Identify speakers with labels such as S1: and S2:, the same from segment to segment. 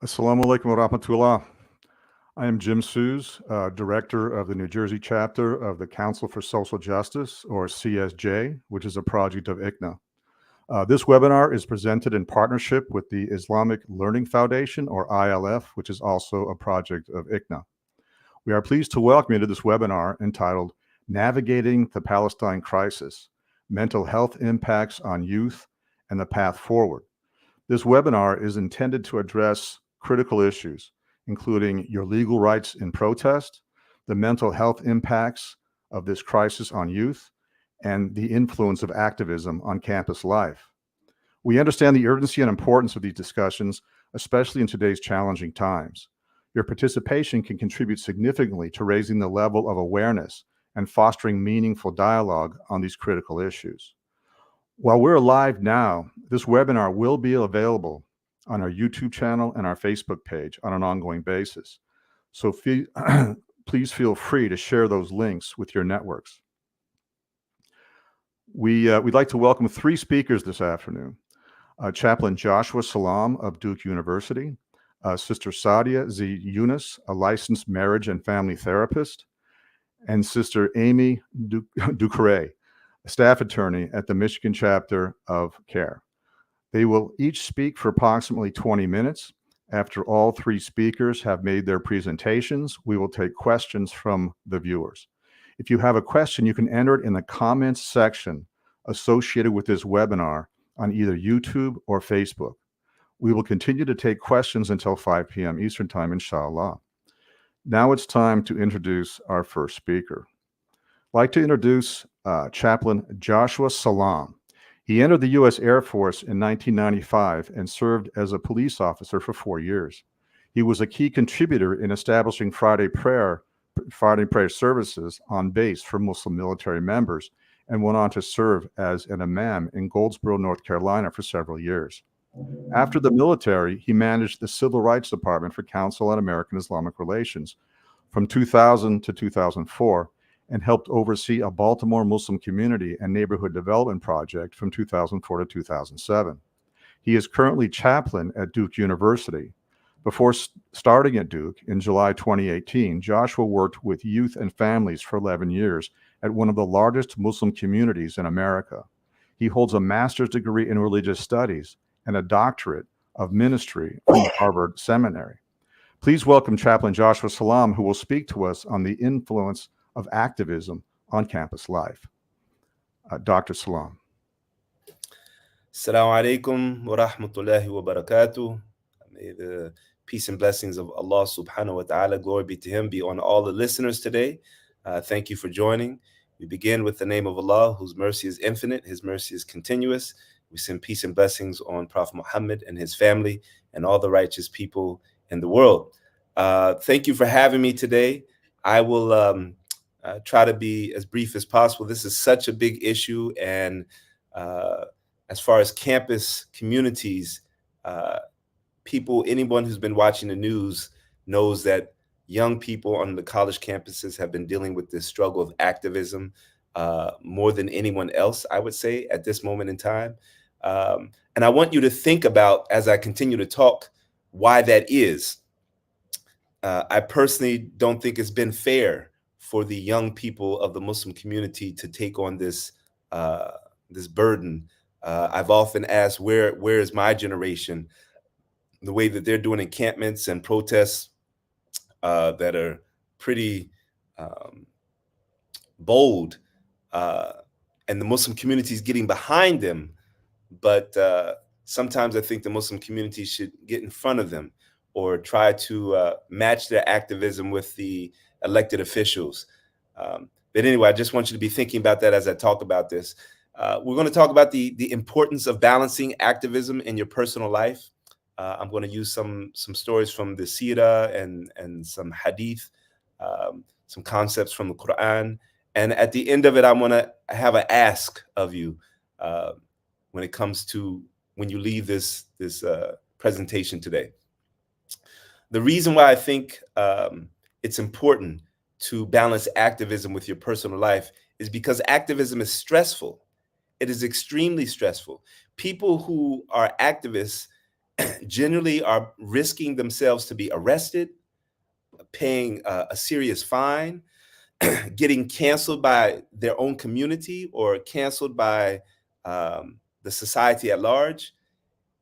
S1: Assalamu alaikum wa rahmatullah. I am Jim Sues, director of the New Jersey chapter of the Council for Social Justice, or CSJ, which is a project of ICNA. This webinar is presented in partnership with the Islamic Learning Foundation, or ILF, which is also a project of ICNA. We are pleased to welcome you to this webinar entitled Navigating the Palestine Crisis, Mental Health Impacts on Youth and the Path Forward. This webinar is intended to address critical issues, including your legal rights in protest, the mental health impacts of this crisis on youth, and the influence of activism on campus life. We understand the urgency and importance of these discussions, especially in today's challenging times. Your participation can contribute significantly to raising the level of awareness and fostering meaningful dialogue on these critical issues. While we're live now, this webinar will be available on our YouTube channel and our Facebook page on an ongoing basis. So please feel free to share those links with your networks. We'd like to welcome three speakers this afternoon. Chaplain Joshua Salam of Duke University, Sister Sadia Z. Yunus, a licensed marriage and family therapist, and Sister Amy Ducre, a staff attorney at the Michigan chapter of CARE. They will each speak for approximately 20 minutes. After all three speakers have made their presentations, we will take questions from the viewers. If you have a question, you can enter it in the comments section associated with this webinar on either YouTube or Facebook. We will continue to take questions until 5 p.m. Eastern Time, inshallah. Now it's time to introduce our first speaker. I'd like to introduce Chaplain Joshua Salam. He entered the U.S. Air Force in 1995 and served as a police officer for 4 years. He was a key contributor in establishing Friday prayer services on base for Muslim military members and went on to serve as an imam in Goldsboro, North Carolina for several years. After the military, he managed the Civil Rights Department for Council on American Islamic Relations from 2000 to 2004, and helped oversee a Baltimore Muslim community and neighborhood development project from 2004 to 2007. He is currently chaplain at Duke University. Before starting at Duke in July 2018, Joshua worked with youth and families for 11 years at one of the largest Muslim communities in America. He holds a master's degree in religious studies and a doctorate of ministry from Harvard Seminary. Please welcome Chaplain Joshua Salam, who will speak to us on the influence of activism on campus life. Dr. Salam.
S2: Assalamu alaikum wa rahmatullahi wa barakatuh. May the peace and blessings of Allah subhanahu wa ta'ala, glory be to him, be on all the listeners today. Thank you for joining. We begin with the name of Allah, whose mercy is infinite, his mercy is continuous. We send peace and blessings on Prophet Muhammad and his family and all the righteous people in the world. Thank you for having me today. I will try to be as brief as possible. This is such a big issue, and as far as campus communities, anyone who's been watching the news knows that young people on the college campuses have been dealing with this struggle of activism more than anyone else, I would say, at this moment in time. And I want you to think about, as I continue to talk, why that is. I personally don't think it's been fair for the young people of the Muslim community to take on this burden. I've often asked, where is my generation? The way that they're doing encampments and protests that are pretty bold, and the Muslim community is getting behind them. But sometimes I think the Muslim community should get in front of them or try to match their activism with the elected officials. But anyway, I just want you to be thinking about that as I talk about this. We're going to talk about the importance of balancing activism in your personal life. I'm going to use some stories from the Sirah and some Hadith, some concepts from the Quran. And at the end of it, I'm going to have an ask of you when it comes to when you leave this presentation today. The reason why I think it's important to balance activism with your personal life is because activism is stressful. It is extremely stressful. People who are activists generally are risking themselves to be arrested, paying a serious fine, getting canceled by their own community or canceled by the society at large.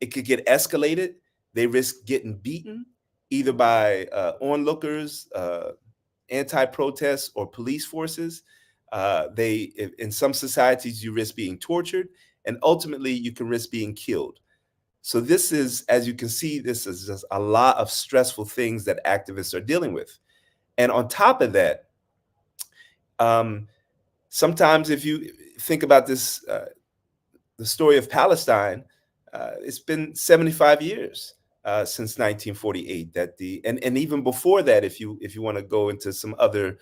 S2: It could get escalated. They risk getting beaten either by onlookers, anti-protests, or police forces. In some societies, you risk being tortured, and ultimately, you can risk being killed. So this is, as you can see, this is just a lot of stressful things that activists are dealing with. And on top of that, sometimes if you think about this, the story of Palestine, it's been 75 years since 1948 that and even before that, if you want to go into some other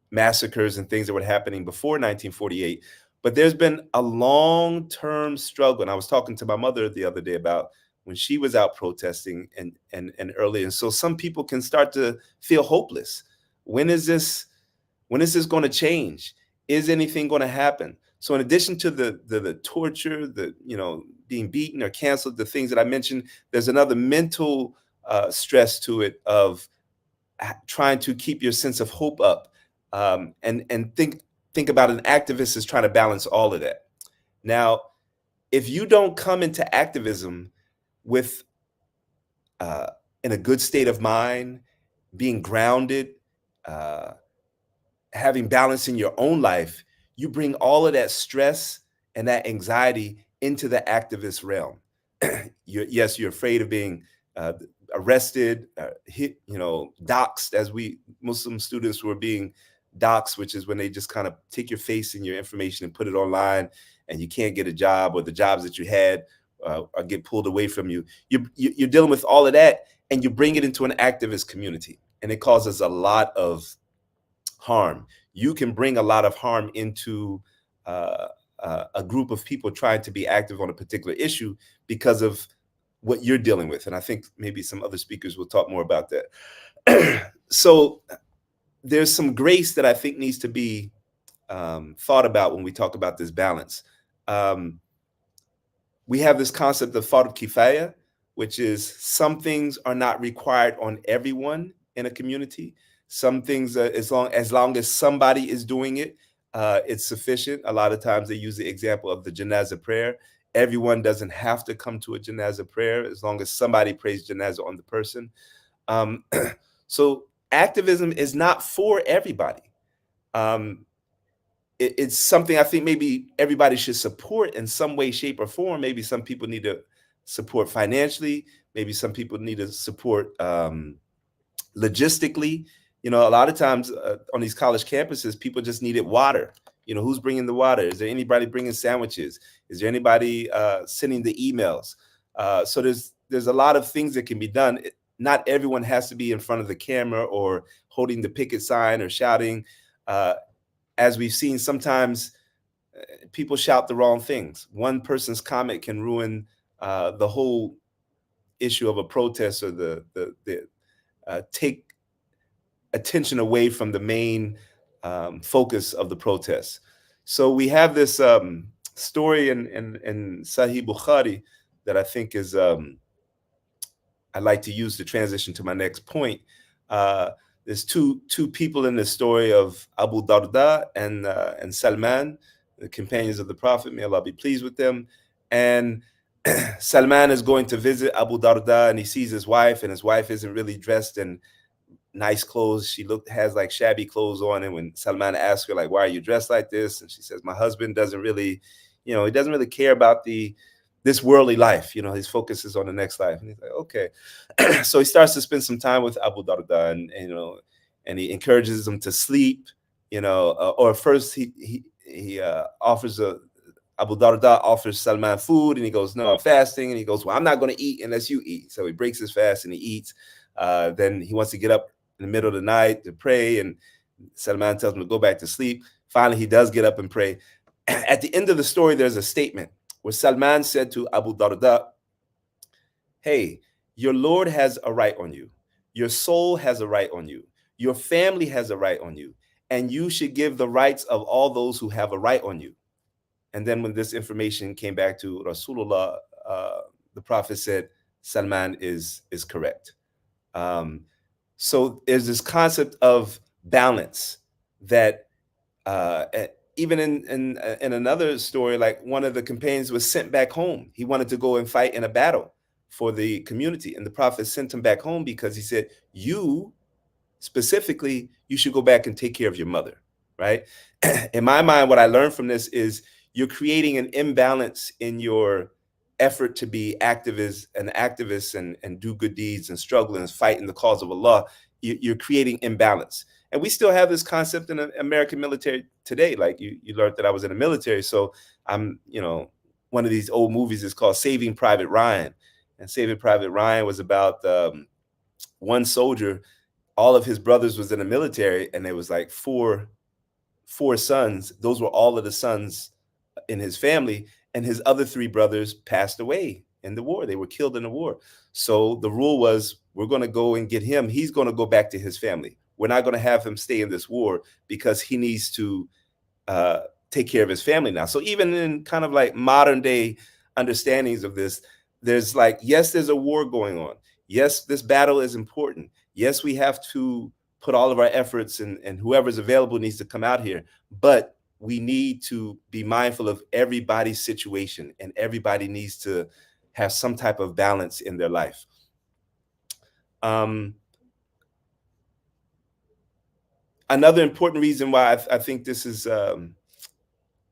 S2: massacres and things that were happening before 1948. But there's been a long-term struggle. And I was talking to my mother the other day about when she was out protesting and early. And so some people can start to feel hopeless. When is this going to change? Is anything going to happen? So in addition to the torture, the being beaten or canceled, the things that I mentioned, there's another mental stress to it of trying to keep your sense of hope up, and think about an activist as trying to balance all of that. Now, if you don't come into activism with in a good state of mind, being grounded, having balance in your own life, you bring all of that stress and that anxiety into the activist realm. You're afraid of being arrested, hit, doxxed, as we Muslim students were being doxxed, which is when they just kind of take your face and your information and put it online, and you can't get a job, or the jobs that you had get pulled away from you. You're dealing with all of that, and you bring it into an activist community, and it causes a lot of harm. You can bring a lot of harm into a group of people trying to be active on a particular issue because of what you're dealing with. And I think maybe some other speakers will talk more about that. So there's some grace that I think needs to be thought about when we talk about this balance. We have this concept of fard kifaya, which is some things are not required on everyone in a community. Some things, as long as somebody is doing it, it's sufficient. A lot of times they use the example of the janazah prayer. Everyone doesn't have to come to a janazah prayer as long as somebody prays janazah on the person. So activism is not for everybody. It's something I think maybe everybody should support in some way, shape, or form. Maybe some people need to support financially. Maybe some people need to support logistically. A lot of times on these college campuses, people just needed water. Who's bringing the water? Is there anybody bringing sandwiches? Is there anybody sending the emails? So there's a lot of things that can be done. Not everyone has to be in front of the camera or holding the picket sign or shouting. As we've seen, sometimes people shout the wrong things. One person's comment can ruin the whole issue of a protest, or take attention away from the main focus of the protest. So we have this story in Sahih Bukhari that I think is I'd like to use to transition to my next point. There's two people in the story of Abu Darda and Salman, the companions of the Prophet. May Allah be pleased with them. And Salman is going to visit Abu Darda, and he sees his wife, and his wife isn't really dressed in nice clothes. She has like shabby clothes on. And when Salman asks her, like, why are you dressed like this? And she says, my husband doesn't really, he doesn't really care about this worldly life. His focus is on the next life. And he's like, okay. So he starts to spend some time with Abu Darda, and he encourages him to sleep, or first he offers Abu Darda offers Salman food, and he goes, no, I'm fasting. And he goes, well, I'm not going to eat unless you eat. So he breaks his fast and he eats. Then he wants to get up in the middle of the night to pray, and Salman tells him to go back to sleep. Finally, he does get up and pray. At the end of the story, there's a statement where Salman said to Abu Darda, hey, your Lord has a right on you. Your soul has a right on you. Your family has a right on you. And you should give the rights of all those who have a right on you. And then when this information came back to Rasulullah, the Prophet said Salman is correct. So there's this concept of balance that even in another story, like one of the companions was sent back home. He wanted to go and fight in a battle for the community, and the Prophet sent him back home because he said, you specifically, you should go back and take care of your mother, right? In my mind, what I learned from this is you're creating an imbalance in your effort to be an activist and do good deeds and struggle and fight in the cause of Allah. You're creating imbalance. And we still have this concept in the American military today. Like you learned that I was in the military. So I'm, one of these old movies is called Saving Private Ryan. And Saving Private Ryan was about one soldier. All of his brothers was in the military, and there was like four sons. Those were all of the sons in his family, and his other three brothers passed away in the war. They were killed in the war. So the rule was, we're going to go and get him. He's going to go back to his family. We're not going to have him stay in this war because he needs to take care of his family now. So even in kind of like modern day understandings of this, there's like, yes, there's a war going on. Yes, this battle is important. Yes, we have to put all of our efforts, and whoever's available needs to come out here. But we need to be mindful of everybody's situation, and everybody needs to have some type of balance in their life. Another important reason why I think this is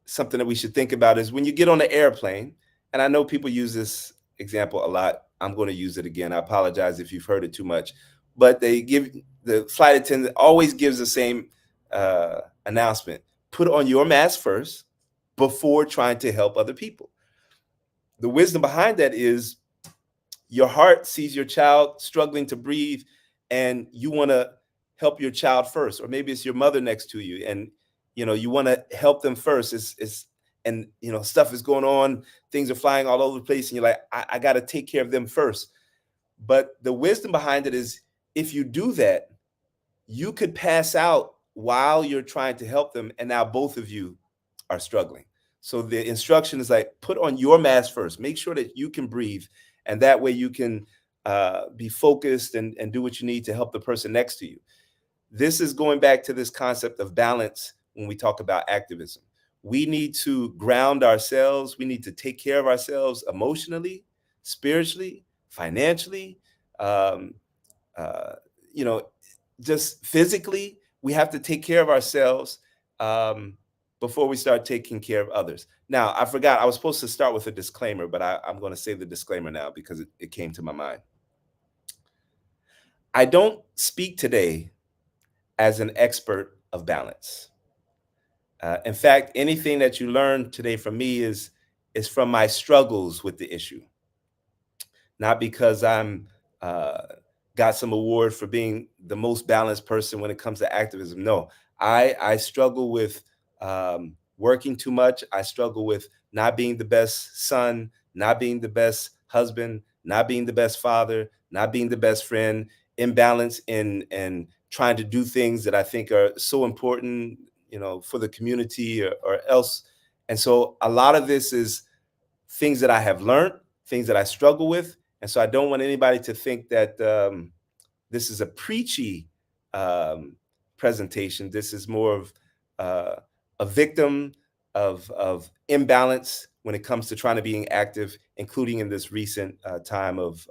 S2: something that we should think about is when you get on the airplane, and I know people use this example a lot. I'm going to use it again. I apologize if you've heard it too much, but the flight attendant always gives the same announcement: put on your mask first before trying to help other people. The wisdom behind that is your heart sees your child struggling to breathe, and you want to help your child first. Or maybe it's your mother next to you, and you want to help them first. And stuff is going on, things are flying all over the place, and you're like, I got to take care of them first. But the wisdom behind it is, if you do that, you could pass out while you're trying to help them, and now both of you are struggling. So the instruction is like, put on your mask first, make sure that you can breathe, and that way you can be focused and do what you need to help the person next to you. This is going back to this concept of balance when we talk about activism. We need to ground ourselves. We need to take care of ourselves emotionally, spiritually, financially, just physically. We have to take care of ourselves before we start taking care of others. Now, I forgot, I was supposed to start with a disclaimer, but I'm going to say the disclaimer now because it came to my mind. I don't speak today as an expert of balance. In fact, anything that you learn today from me is from my struggles with the issue. Not because I'm got some award for being the most balanced person when it comes to activism. No, I struggle with working too much. I struggle with not being the best son, not being the best husband, not being the best father, not being the best friend, imbalance in trying to do things that I think are so important, for the community or else. And so a lot of this is things that I have learned, things that I struggle with. And so I don't want anybody to think that this is a preachy presentation. This is more of a victim of imbalance when it comes to trying to being active, including in this recent time of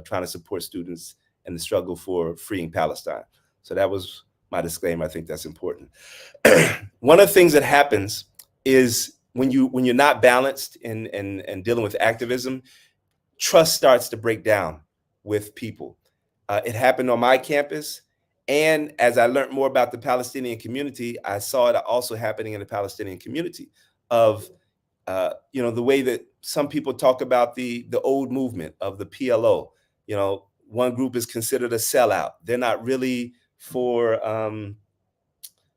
S2: trying to support students and the struggle for freeing Palestine. So that was my disclaimer. I think that's important. One of the things that happens is when you're not balanced in dealing with activism, trust starts to break down with people. It happened on my campus. And as I learned more about the Palestinian community, I saw it also happening in the Palestinian community of, the way that some people talk about the old movement of the PLO. One group is considered a sellout. They're not really for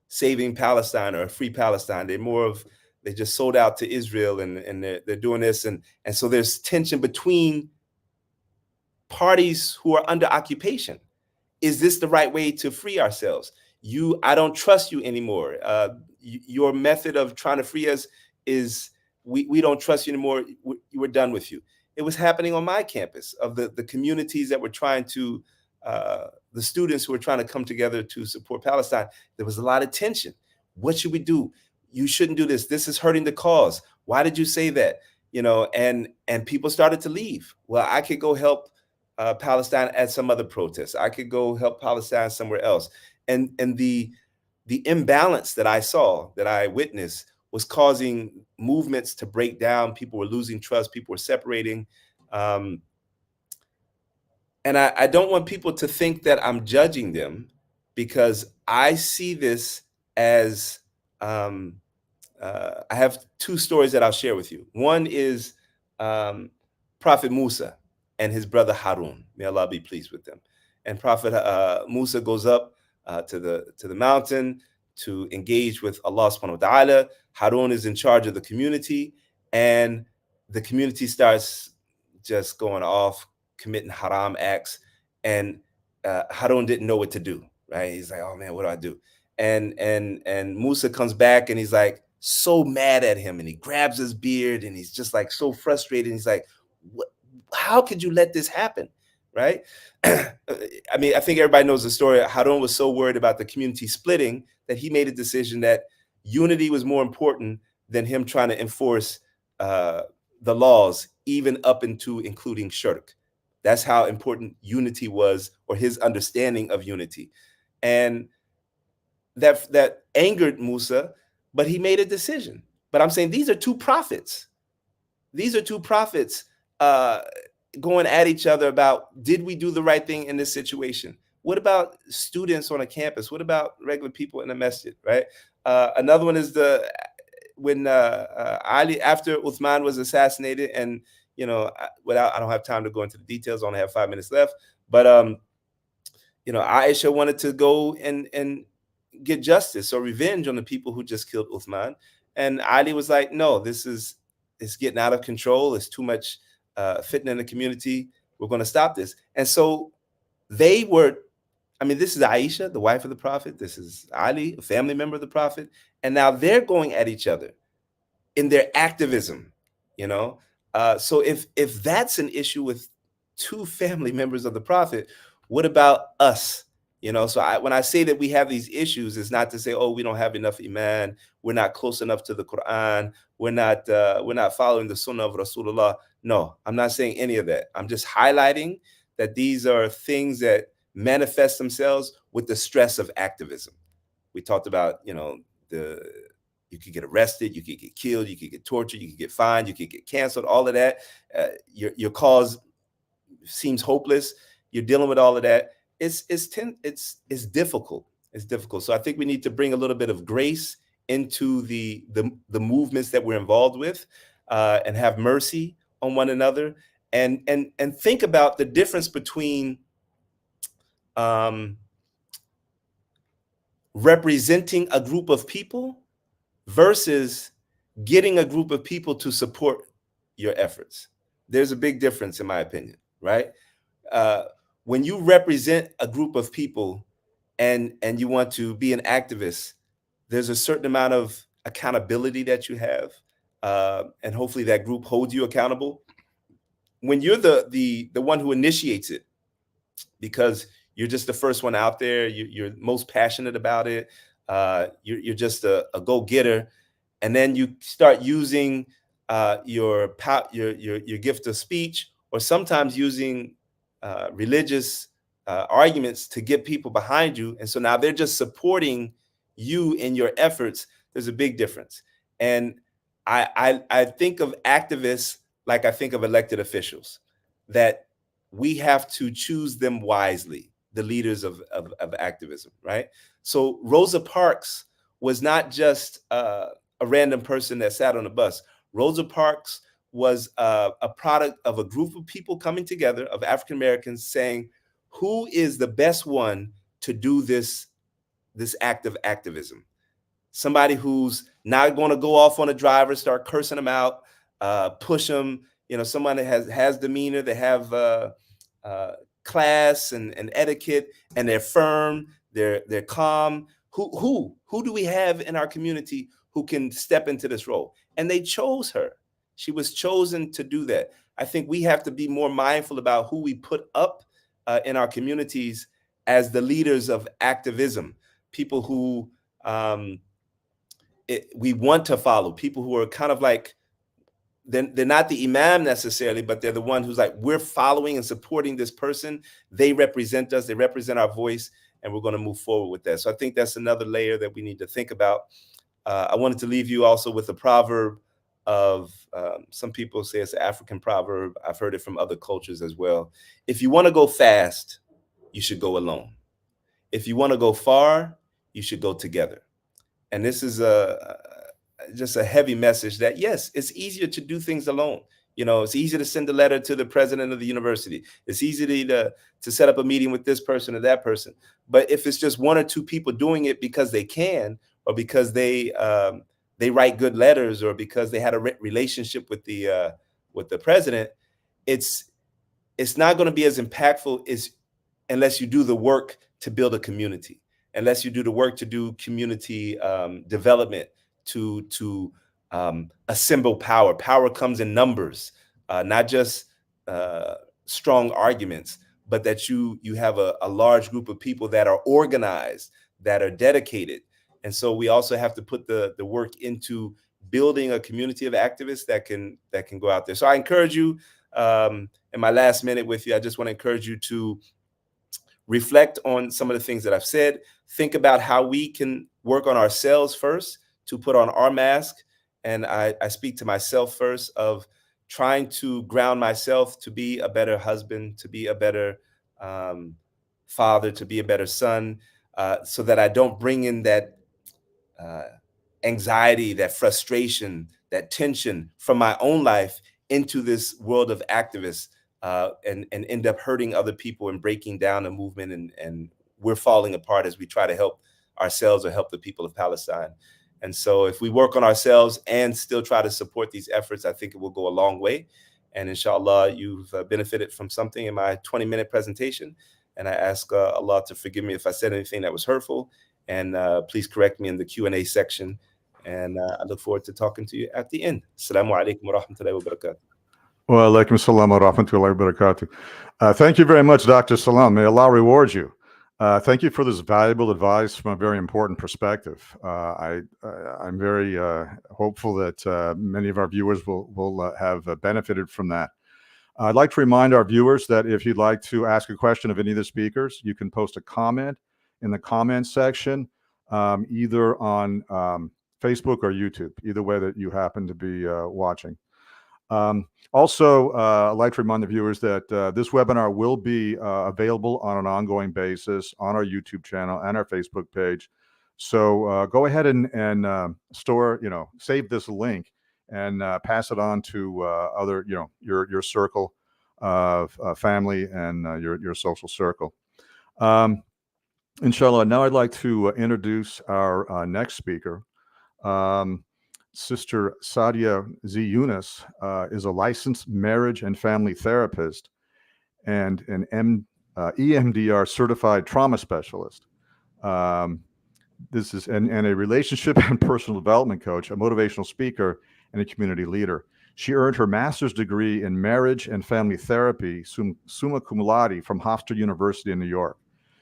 S2: saving Palestine or free Palestine. They just sold out to Israel, and they're doing this. And so there's tension between parties who are under occupation. Is this the right way to free ourselves? I don't trust you anymore. Your method of trying to free us is we don't trust you anymore. We're done with you. it was happening on my campus, of the communities that were trying to, the students who were trying to come together to support Palestine. There was a lot of tension. What should we do? You shouldn't do this. This is hurting the cause. Why did you say that? And people started to leave. Well, I could go help Palestine at some other protests. I could go help Palestine somewhere else. And the imbalance that I saw, that I witnessed, was causing movements to break down. People were losing trust. People were separating. And I don't want people to think that I'm judging them, because I see this as, I have two stories that I'll share with you. One is Prophet Musa and his brother Harun. May Allah be pleased with them. And Prophet Musa goes up to the mountain to engage with Allah subhanahu wa ta'ala. Harun is in charge of the community, and the community starts just going off, committing haram acts. And Harun didn't know what to do, right? He's like, oh man, what do I do? And Musa comes back, and he's like so mad at him, and he grabs his beard, and he's just like so frustrated. And he's like, what, how could you let this happen? Right? I mean, I think everybody knows the story. Harun was so worried about the community splitting that he made a decision that unity was more important than him trying to enforce the laws, even up into including shirk. That's how important unity was, or his understanding of unity. And that angered Musa, but he made a decision. But I'm saying these are two prophets. These are two prophets going at each other about, did we do the right thing in this situation? What about students on a campus? What about regular people in a masjid, right? Another one is when Ali, after Uthman was assassinated, and I don't have time to go into the details. I only have 5 minutes left. But Aisha wanted to go and get justice or revenge on the people who just killed Uthman, and Ali was like, no, it's getting out of control. It's too much fitna in the community. We're going to stop this. And so they were, this is Aisha, the wife of the Prophet. This is Ali, a family member of the Prophet. And now they're going at each other in their activism, So if that's an issue with two family members of the Prophet, what about us? So when I say that we have these issues, it's not to say, oh, we don't have enough iman, we're not close enough to the Quran, we're not following the Sunnah of Rasulullah. No, I'm not saying any of that. I'm just highlighting that these are things that manifest themselves with the stress of activism. We talked about, you could get arrested, you could get killed, you could get tortured, you could get fined, you could get canceled, all of that. Your cause seems hopeless. You're dealing with all of that. It's difficult. It's difficult. So I think we need to bring a little bit of grace into the movements that we're involved with, and have mercy on one another, and think about the difference between representing a group of people versus getting a group of people to support your efforts. There's a big difference, in my opinion, right? When you represent a group of people and you want to be an activist, there's a certain amount of accountability that you have, and hopefully that group holds you accountable. When you're the one who initiates it, because you're just the first one out there, you're most passionate about it, you're just a go-getter, and then you start using your gift of speech, or sometimes using religious arguments to get people behind you, and so now they're just supporting you in your efforts. There's a big difference. And I think of activists like I think of elected officials, that we have to choose them wisely, the leaders of activism, right? So Rosa Parks was not just a random person that sat on a bus. Rosa Parks was a product of a group of people coming together, of African Americans, saying, who is the best one to do this act of activism? Somebody who's not going to go off on a driver, start cursing them out, push them. Someone that has demeanor, they have class and etiquette, and they're firm, they're calm. Who do we have in our community who can step into this role? And they chose her. She was chosen to do that. I think we have to be more mindful about who we put up in our communities as the leaders of activism, people who we want to follow, people who are kind of like, they're not the imam necessarily, but they're the one who's like, we're following and supporting this person. They represent us, they represent our voice, and we're going to move forward with that. So I think that's another layer that we need to think about. I wanted to leave you also with a proverb of, some people say it's an African proverb. I've heard it from other cultures as well. If you want to go fast, you should go alone. If you want to go far, you should go together. And this is just a heavy message that, yes, it's easier to do things alone. You know, it's easy to send a letter to the president of the university. It's easy to set up a meeting with this person or that person. But if it's just one or two people doing it because they can, or because they write good letters, or because they had a relationship with the president, it's not going to be as impactful as unless you do the work to build a community, unless you do the work to do community development, to assemble power. Power comes in numbers, not just strong arguments, but that you have a large group of people that are organized, that are dedicated. And so we also have to put the work into building a community of activists that can go out there. So I encourage you, in my last minute with you, I just want to encourage you to reflect on some of the things that I've said. Think about how we can work on ourselves first, to put on our mask. And I speak to myself first, of trying to ground myself to be a better husband, to be a better father, to be a better son, so that I don't bring in that anxiety, that frustration, that tension from my own life into this world of activists, and end up hurting other people and breaking down a movement, and we're falling apart as we try to help ourselves or help the people of Palestine. And so if we work on ourselves and still try to support these efforts, I think it will go a long way. And inshallah, you've benefited from something in my 20-minute presentation. And I ask Allah to forgive me if I said anything that was hurtful. And please correct me in the Q&A section. And I look forward to talking to you at the end. Assalamu alaikum wa rahmatullahi wa barakatuh.
S1: Wa alaikum salam wa rahmatullahi wa barakatuh. Thank you very much, Dr. Salam. May Allah reward you. Thank you for this valuable advice from a very important perspective. I'm very hopeful that many of our viewers will have benefited from that. I'd like to remind our viewers that if you'd like to ask a question of any of the speakers, you can post a comment in the comment section, either on Facebook or YouTube, either way that you happen to be watching. Also, I'd like to remind the viewers that this webinar will be available on an ongoing basis on our YouTube channel and our Facebook page. So go ahead and store, save this link and pass it on to other, your circle of family and your social circle. Inshallah, now I'd like to introduce our next speaker. Sister Sadia Z. Yunus is a licensed marriage and family therapist and an EMDR certified trauma specialist. This is and a relationship and personal development coach, a motivational speaker, and a community leader. She earned her master's degree in marriage and family therapy, summa cum laude, from Hofstra University in New York.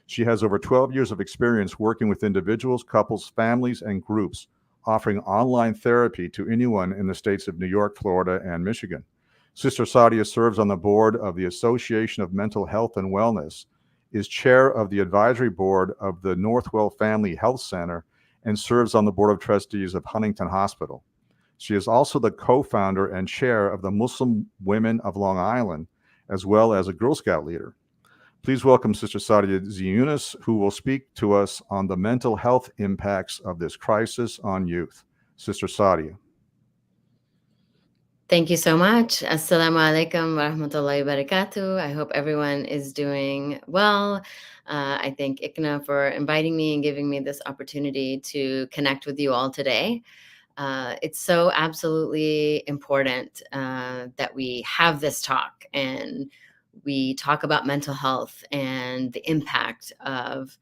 S1: She has over 12 years of experience working with individuals, couples, families, and groups, offering online therapy to anyone in the states of New York, Florida, and Michigan. Sister Sadia serves on the board of the Association of Mental Health and Wellness, is chair of the advisory board of the Northwell Family Health Center, and serves on the board of trustees of Huntington Hospital. She is also the co-founder and chair of the Muslim Women of Long Island, as well as a Girl Scout leader. Please welcome Sister Sadia Z. Yunus, who will speak to us on the mental health impacts of this crisis on youth. Sister Sadia.
S3: Thank you so much. Assalamu alaikum wa rahmatullahi wa barakatuh. I hope everyone is doing well. I thank ICNA for inviting me and giving me this opportunity to connect with you all today. It's so absolutely important that we have this talk and we talk about mental health and the impact of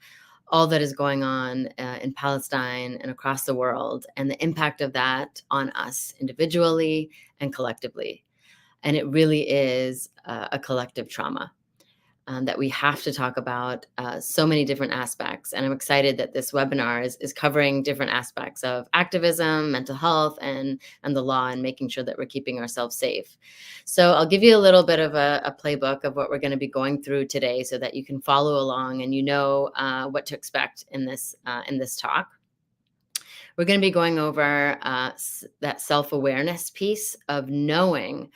S3: all that is going on in Palestine and across the world, and the impact of that on us individually and collectively. And it really is a collective trauma that we have to talk about so many different aspects. And I'm excited that this webinar is covering different aspects of activism, mental health, and the law, and making sure that we're keeping ourselves safe. So I'll give you a little bit of a playbook of what we're going to be going through today so that you can follow along and you know what to expect in this talk. We're going to be going over that self-awareness piece of knowing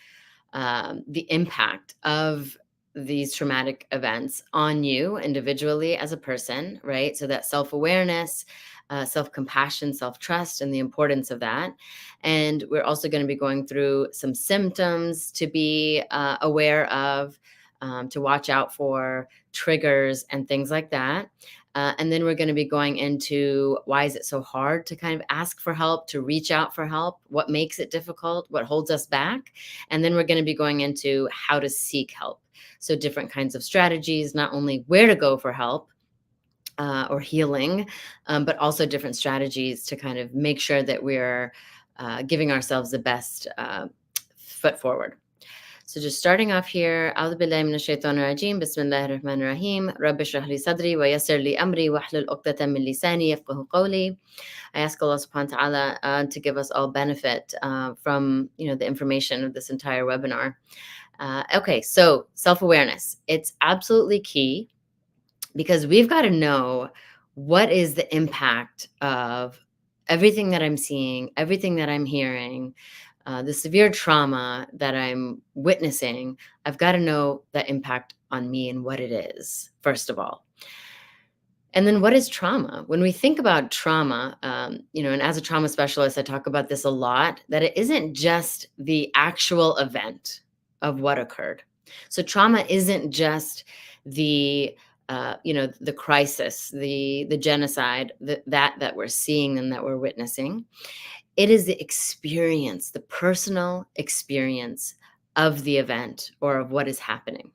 S3: the impact of these traumatic events on you individually as a person, right? So that self-awareness, self-compassion, self-trust, and the importance of that. And we're also going to be going through some symptoms to be aware of, to watch out for, triggers and things like that. And then we're going to be going into why is it so hard to kind of ask for help, to reach out for help, what makes it difficult, what holds us back. And then we're going to be going into how to seek help. So different kinds of strategies, not only where to go for help or healing, but also different strategies to kind of make sure that we're giving ourselves the best foot forward. So just starting off here, أعوذ بالله من الشيطان الرجيم بسم الله الرحمن الرحيم رب اشرح لي صدري ويسر لي أمري واحلل عقدة من لساني يفقهوا قولي. I ask Allah subhanahu wa ta'ala to give us all benefit from the information of this entire webinar. Okay, so self-awareness. It's absolutely key because we've got to know what is the impact of everything that I'm seeing, everything that I'm hearing, the severe trauma that I'm witnessing. I've got to know the impact on me and what it is, first of all. And then what is trauma? When we think about trauma, and as a trauma specialist, I talk about this a lot, that it isn't just the actual event of what occurred. So trauma isn't just the crisis, the genocide, that we're seeing and that we're witnessing. It is the experience, the personal experience of the event or of what is happening.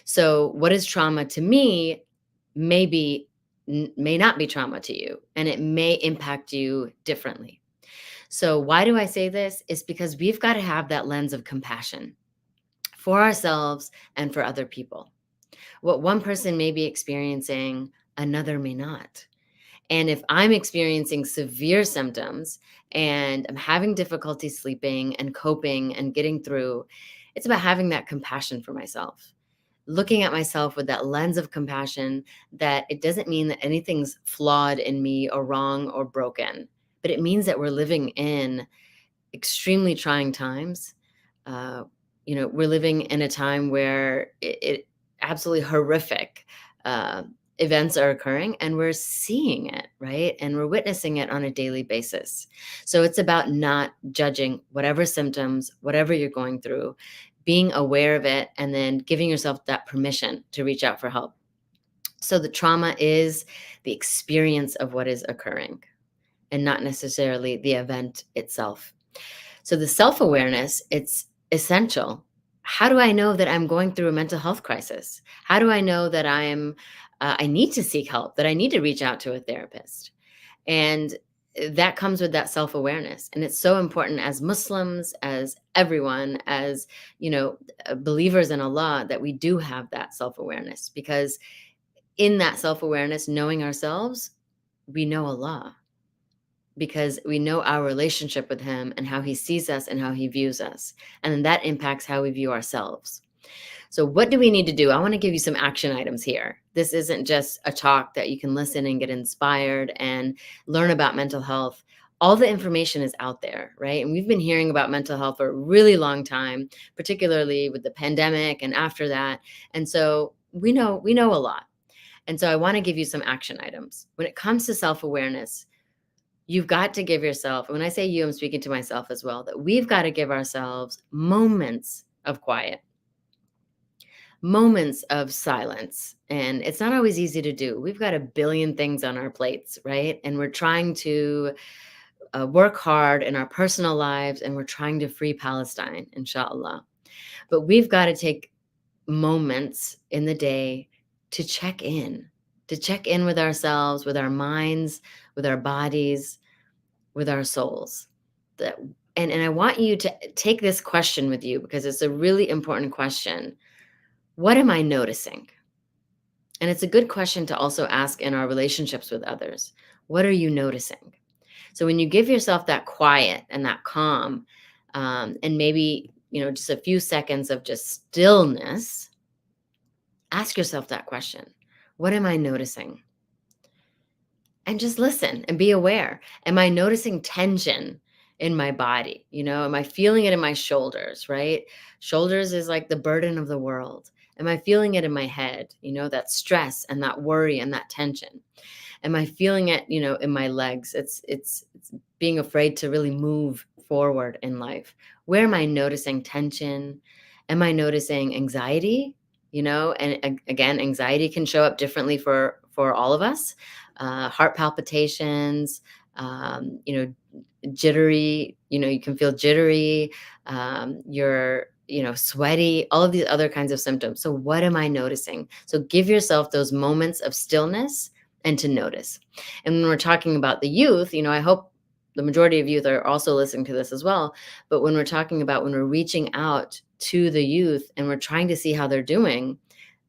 S3: So what is trauma to me may not be trauma to you, and it may impact you differently. So why do I say this? It's because we've got to have that lens of compassion for ourselves and for other people. What one person may be experiencing, another may not. And if I'm experiencing severe symptoms and I'm having difficulty sleeping and coping and getting through, it's about having that compassion for myself. Looking at myself with that lens of compassion, that it doesn't mean that anything's flawed in me or wrong or broken, but it means that we're living in extremely trying times. We're living in a time where it absolutely horrific events are occurring, and we're seeing it, right? And we're witnessing it on a daily basis. So it's about not judging whatever symptoms, whatever you're going through, being aware of it, and then giving yourself that permission to reach out for help. So the trauma is the experience of what is occurring and not necessarily the event itself. So the self-awareness, it's essential. How do I know that I'm going through a mental health crisis? How do I know that I need to seek help, that I need to reach out to a therapist? And that comes with that self-awareness. And it's so important as Muslims, as everyone, as, believers in Allah, that we do have that self-awareness, because in that self-awareness, knowing ourselves, we know Allah, because we know our relationship with him and how he sees us and how he views us. And then that impacts how we view ourselves. So what do we need to do? I want to give you some action items here. This isn't just a talk that you can listen and get inspired and learn about mental health. All the information is out there, right? And we've been hearing about mental health for a really long time, particularly with the pandemic and after that. And so we know a lot. And so I want to give you some action items. When it comes to self-awareness, you've got to give yourself, when I say you, I'm speaking to myself as well, that we've got to give ourselves moments of quiet, moments of silence. And it's not always easy to do. We've got a billion things on our plates, right? And we're trying to work hard in our personal lives, and we're trying to free Palestine, inshallah. But we've got to take moments in the day to check in to check in with ourselves, with our minds, with our bodies, with our souls. And I want you to take this question with you because it's a really important question. What am I noticing? And it's a good question to also ask in our relationships with others. What are you noticing? So when you give yourself that quiet and that calm, and maybe, just a few seconds of just stillness, ask yourself that question. What am I noticing? And just listen and be aware. Am I noticing tension in my body? Am I feeling it in my shoulders, right? Shoulders is like the burden of the world. Am I feeling it in my head? That stress and that worry and that tension. Am I feeling it, in my legs? It's being afraid to really move forward in life. Where am I noticing tension? Am I noticing anxiety? And again, anxiety can show up differently for all of us. Heart palpitations, jittery, you can feel jittery, you're, sweaty, all of these other kinds of symptoms. So what am I noticing? So give yourself those moments of stillness and to notice. And when we're talking about the youth, I hope the majority of youth are also listening to this as well. But when we're talking about when we're reaching out to the youth and we're trying to see how they're doing,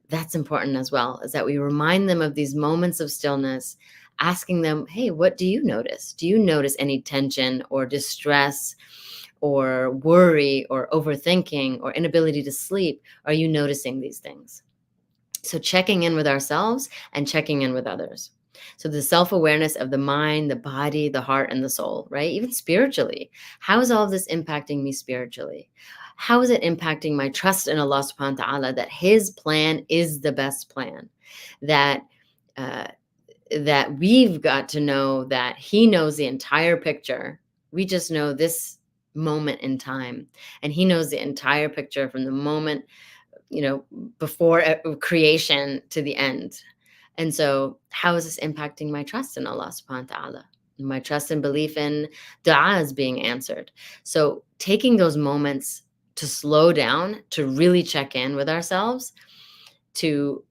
S3: that's important as well, is that we remind them of these moments of stillness, asking them, hey, what do you notice? Do you notice any tension or distress or worry or overthinking or inability to sleep? Are you noticing these things? So checking in with ourselves and checking in with others. So the self-awareness of the mind, the body, the heart, and the soul, right? Even spiritually. How is all of this impacting me spiritually? How is it impacting my trust in Allah subhanahu wa ta'ala that his plan is the best plan? That we've got to know that he knows the entire picture. We just know this moment in time. And he knows the entire picture from the moment, before creation to the end. And so how is this impacting my trust in Allah subhanahu wa ta'ala? My trust and belief in dua is being answered. So taking those moments to slow down, to really check in with ourselves, to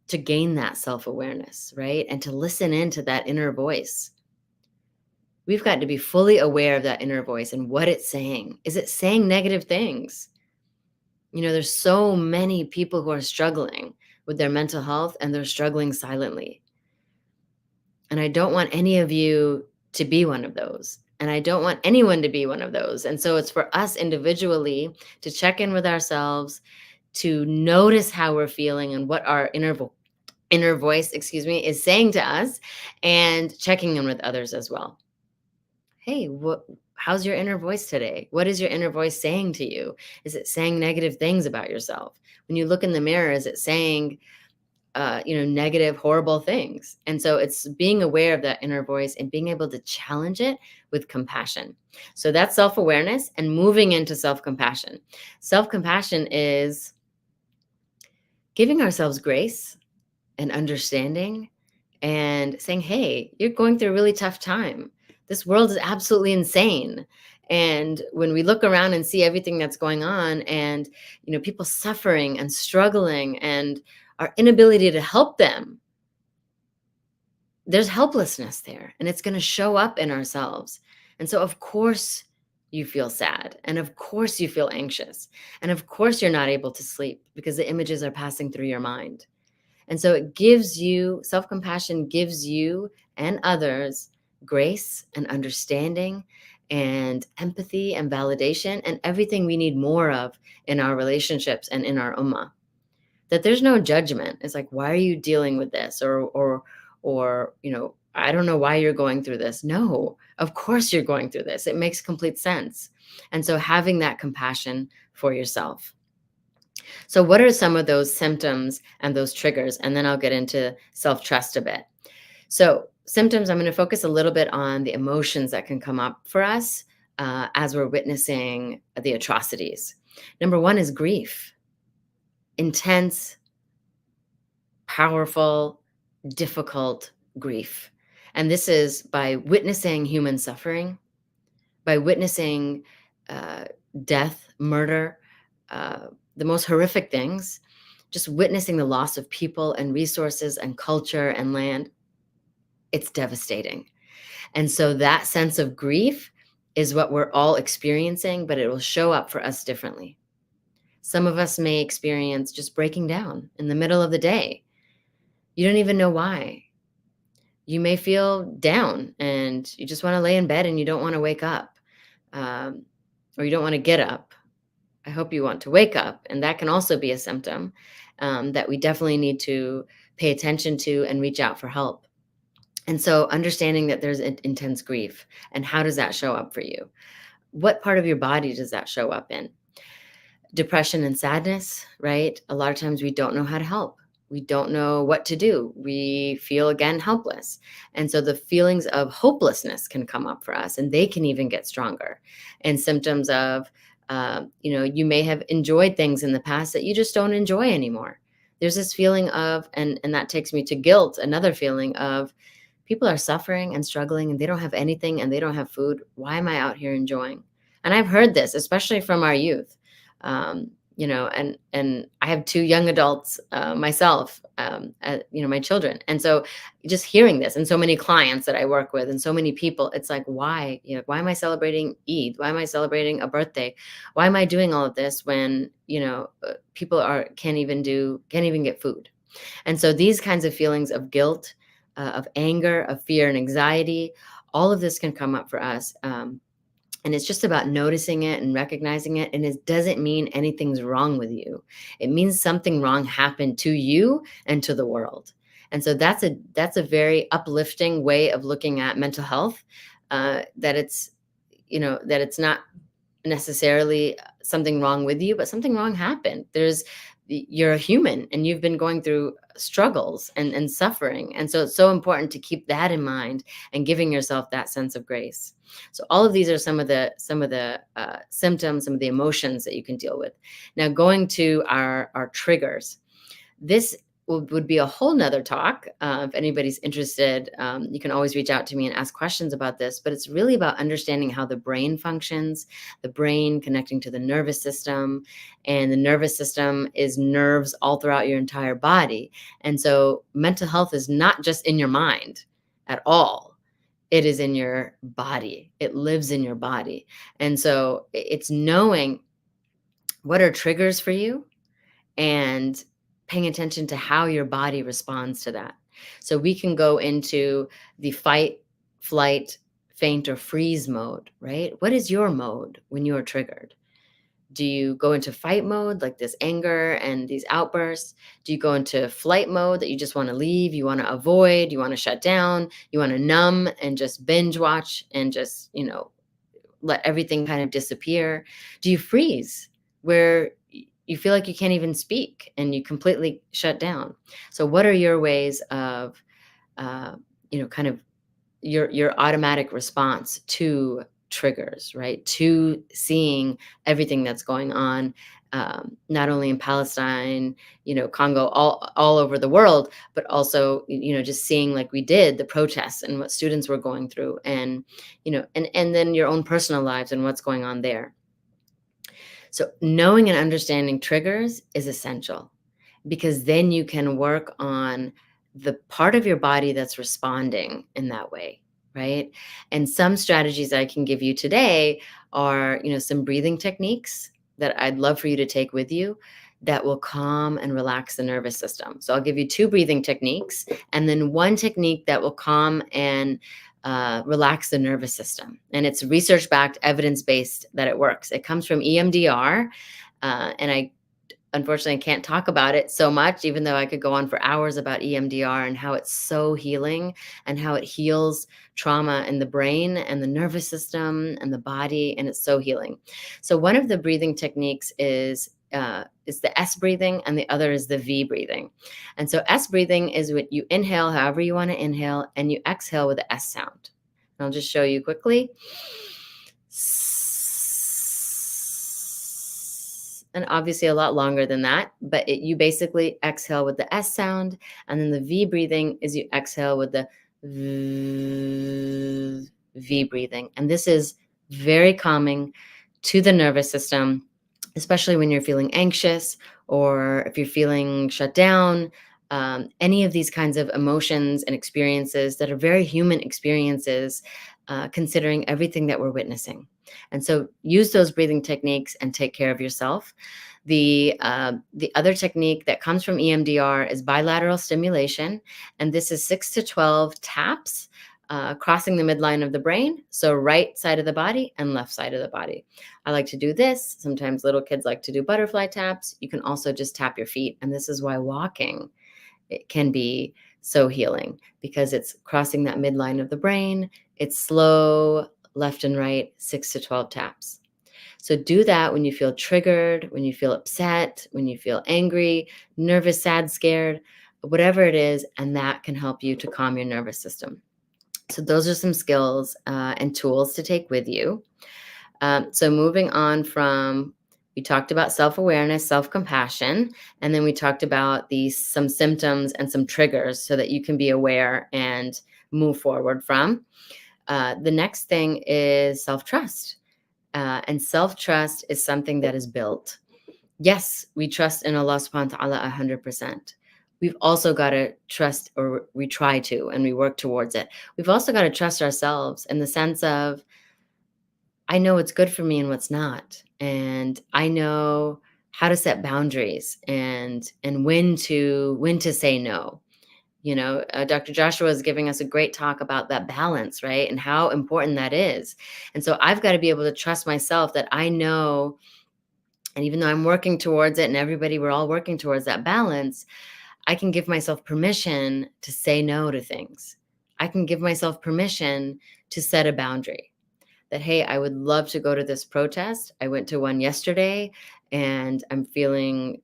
S3: gain that self-awareness, right? And to listen into that inner voice. We've got to be fully aware of that inner voice and what it's saying. Is it saying negative things? There's so many people who are struggling with their mental health and they're struggling silently. And I don't want any of you to be one of those. And I don't want anyone to be one of those. And so it's for us individually to check in with ourselves, to notice how we're feeling and what our inner voice, is saying to us, and checking in with others as well. Hey, how's your inner voice today? What is your inner voice saying to you? Is it saying negative things about yourself? When you look in the mirror, is it saying, negative, horrible things? And so it's being aware of that inner voice and being able to challenge it with compassion. So that's self-awareness and moving into self-compassion. Self-compassion is giving ourselves grace and understanding and saying, hey, you're going through a really tough time. This world is absolutely insane. And when we look around and see everything that's going on and, people suffering and struggling and our inability to help them, there's helplessness there, and it's going to show up in ourselves. And so, of course, you feel sad, and of course you feel anxious, and of course you're not able to sleep because the images are passing through your mind. And so it gives you, self-compassion gives you and others grace and understanding and empathy and validation and everything we need more of in our relationships and in our ummah. That there's no judgment. It's like, why are you dealing with this? Or I don't know why you're going through this. No, of course you're going through this. It makes complete sense. And so having that compassion for yourself. So what are some of those symptoms and those triggers? And then I'll get into self-trust a bit. So symptoms, I'm going to focus a little bit on the emotions that can come up for us as we're witnessing the atrocities. Number one is grief. Intense, powerful, difficult grief. And this is by witnessing human suffering, by witnessing death, murder, the most horrific things, just witnessing the loss of people and resources and culture and land, it's devastating. And so that sense of grief is what we're all experiencing, but it will show up for us differently. Some of us may experience just breaking down in the middle of the day. You don't even know why. You may feel down and you just want to lay in bed and you don't want to wake up, or you don't want to get up. I hope you want to wake up. And that can also be a symptom that we definitely need to pay attention to and reach out for help. And so understanding that there's intense grief, and how does that show up for you? What part of your body does that show up in? Depression and sadness, right? A lot of times we don't know how to help. We don't know what to do. We feel, again, helpless. And so the feelings of hopelessness can come up for us, and they can even get stronger. And symptoms of, you may have enjoyed things in the past that you just don't enjoy anymore. There's this feeling of, and that takes me to guilt, another feeling of, people are suffering and struggling and they don't have anything and they don't have food. Why am I out here enjoying? And I've heard this, especially from our youth. And I have 2 young adults myself, my children. And so just hearing this, and so many clients that I work with and so many people, it's like, why? Why am I celebrating Eid? Why am I celebrating a birthday? Why am I doing all of this when, people can't even get food? And so these kinds of feelings of guilt, of anger, of fear and anxiety, all of this can come up for us. And it's just about noticing it and recognizing it. And it doesn't mean anything's wrong with you. It means something wrong happened to you and to the world. And so that's a very uplifting way of looking at mental health, that it's not necessarily something wrong with you, but something wrong happened. You're a human and you've been going through struggles and suffering. And so it's so important to keep that in mind and giving yourself that sense of grace. So all of these are some of the symptoms, some of the emotions that you can deal with. Now, going to our triggers, this would be a whole nother talk. If anybody's interested, you can always reach out to me and ask questions about this, but it's really about understanding how the brain functions, the brain connecting to the nervous system, and the nervous system is nerves all throughout your entire body. And so mental health is not just in your mind at all. It is in your body. It lives in your body. And so it's knowing what are triggers for you and paying attention to how your body responds to that. So we can go into the fight, flight, faint, or freeze mode, right? What is your mode when you are triggered? Do you go into fight mode, like this anger and these outbursts? Do you go into flight mode that you just want to leave, you want to avoid, you want to shut down, you want to numb and just binge watch and just, let everything kind of disappear? Do you freeze, where you feel like you can't even speak and you completely shut down? So what are your ways of, kind of your automatic response to triggers, right? To seeing everything that's going on, not only in Palestine, Congo, all over the world, but also, just seeing, like we did, the protests and what students were going through, and, and then your own personal lives and what's going on there. So knowing and understanding triggers is essential, because then you can work on the part of your body that's responding in that way, right? And some strategies I can give you today are, some breathing techniques that I'd love for you to take with you that will calm and relax the nervous system. So I'll give you 2 breathing techniques, and then 1 technique that will calm and relax the nervous system. And it's research-backed, evidence-based that it works. It comes from EMDR, and I unfortunately can't talk about it so much, even though I could go on for hours about EMDR and how it's so healing and how it heals trauma in the brain and the nervous system and the body, and it's so healing. So one of the breathing techniques is the S breathing, and the other is the V breathing. And so S breathing is when you inhale however you want to inhale, and you exhale with the S sound. And I'll just show you quickly. And obviously a lot longer than that, but you basically exhale with the S sound, and then the V breathing is you exhale with the V breathing. And this is very calming to the nervous system, especially when you're feeling anxious or if you're feeling shut down, any of these kinds of emotions and experiences that are very human experiences, considering everything that we're witnessing. And so use those breathing techniques and take care of yourself. The other technique that comes from EMDR is bilateral stimulation, and this is 6 to 12 taps crossing the midline of the brain, so right side of the body and left side of the body. I like to do this. Sometimes little kids like to do butterfly taps. You can also just tap your feet, and this is why walking, it can be so healing, because it's crossing that midline of the brain. It's slow, left and right, 6 to 12 taps. So do that when you feel triggered, when you feel upset, when you feel angry, nervous, sad, scared, whatever it is, and that can help you to calm your nervous system. So those are some skills and tools to take with you. So moving on from, we talked about self-awareness, self-compassion, and then we talked about some symptoms and some triggers so that you can be aware and move forward from. The next thing is self-trust. And self-trust is something that is built. Yes, we trust in Allah subhanahu wa ta'ala 100%. We've also got to trust, or we try to, and we work towards it. We've also got to trust ourselves in the sense of, I know what's good for me and what's not. And I know how to set boundaries and when to say no. Dr. Joshua is giving us a great talk about that balance, right? And how important that is. And so I've got to be able to trust myself that I know, and even though I'm working towards it, and we're all working towards that balance, I can give myself permission to say no to things. I can give myself permission to set a boundary that, hey, I would love to go to this protest. I went to one yesterday and I'm feeling,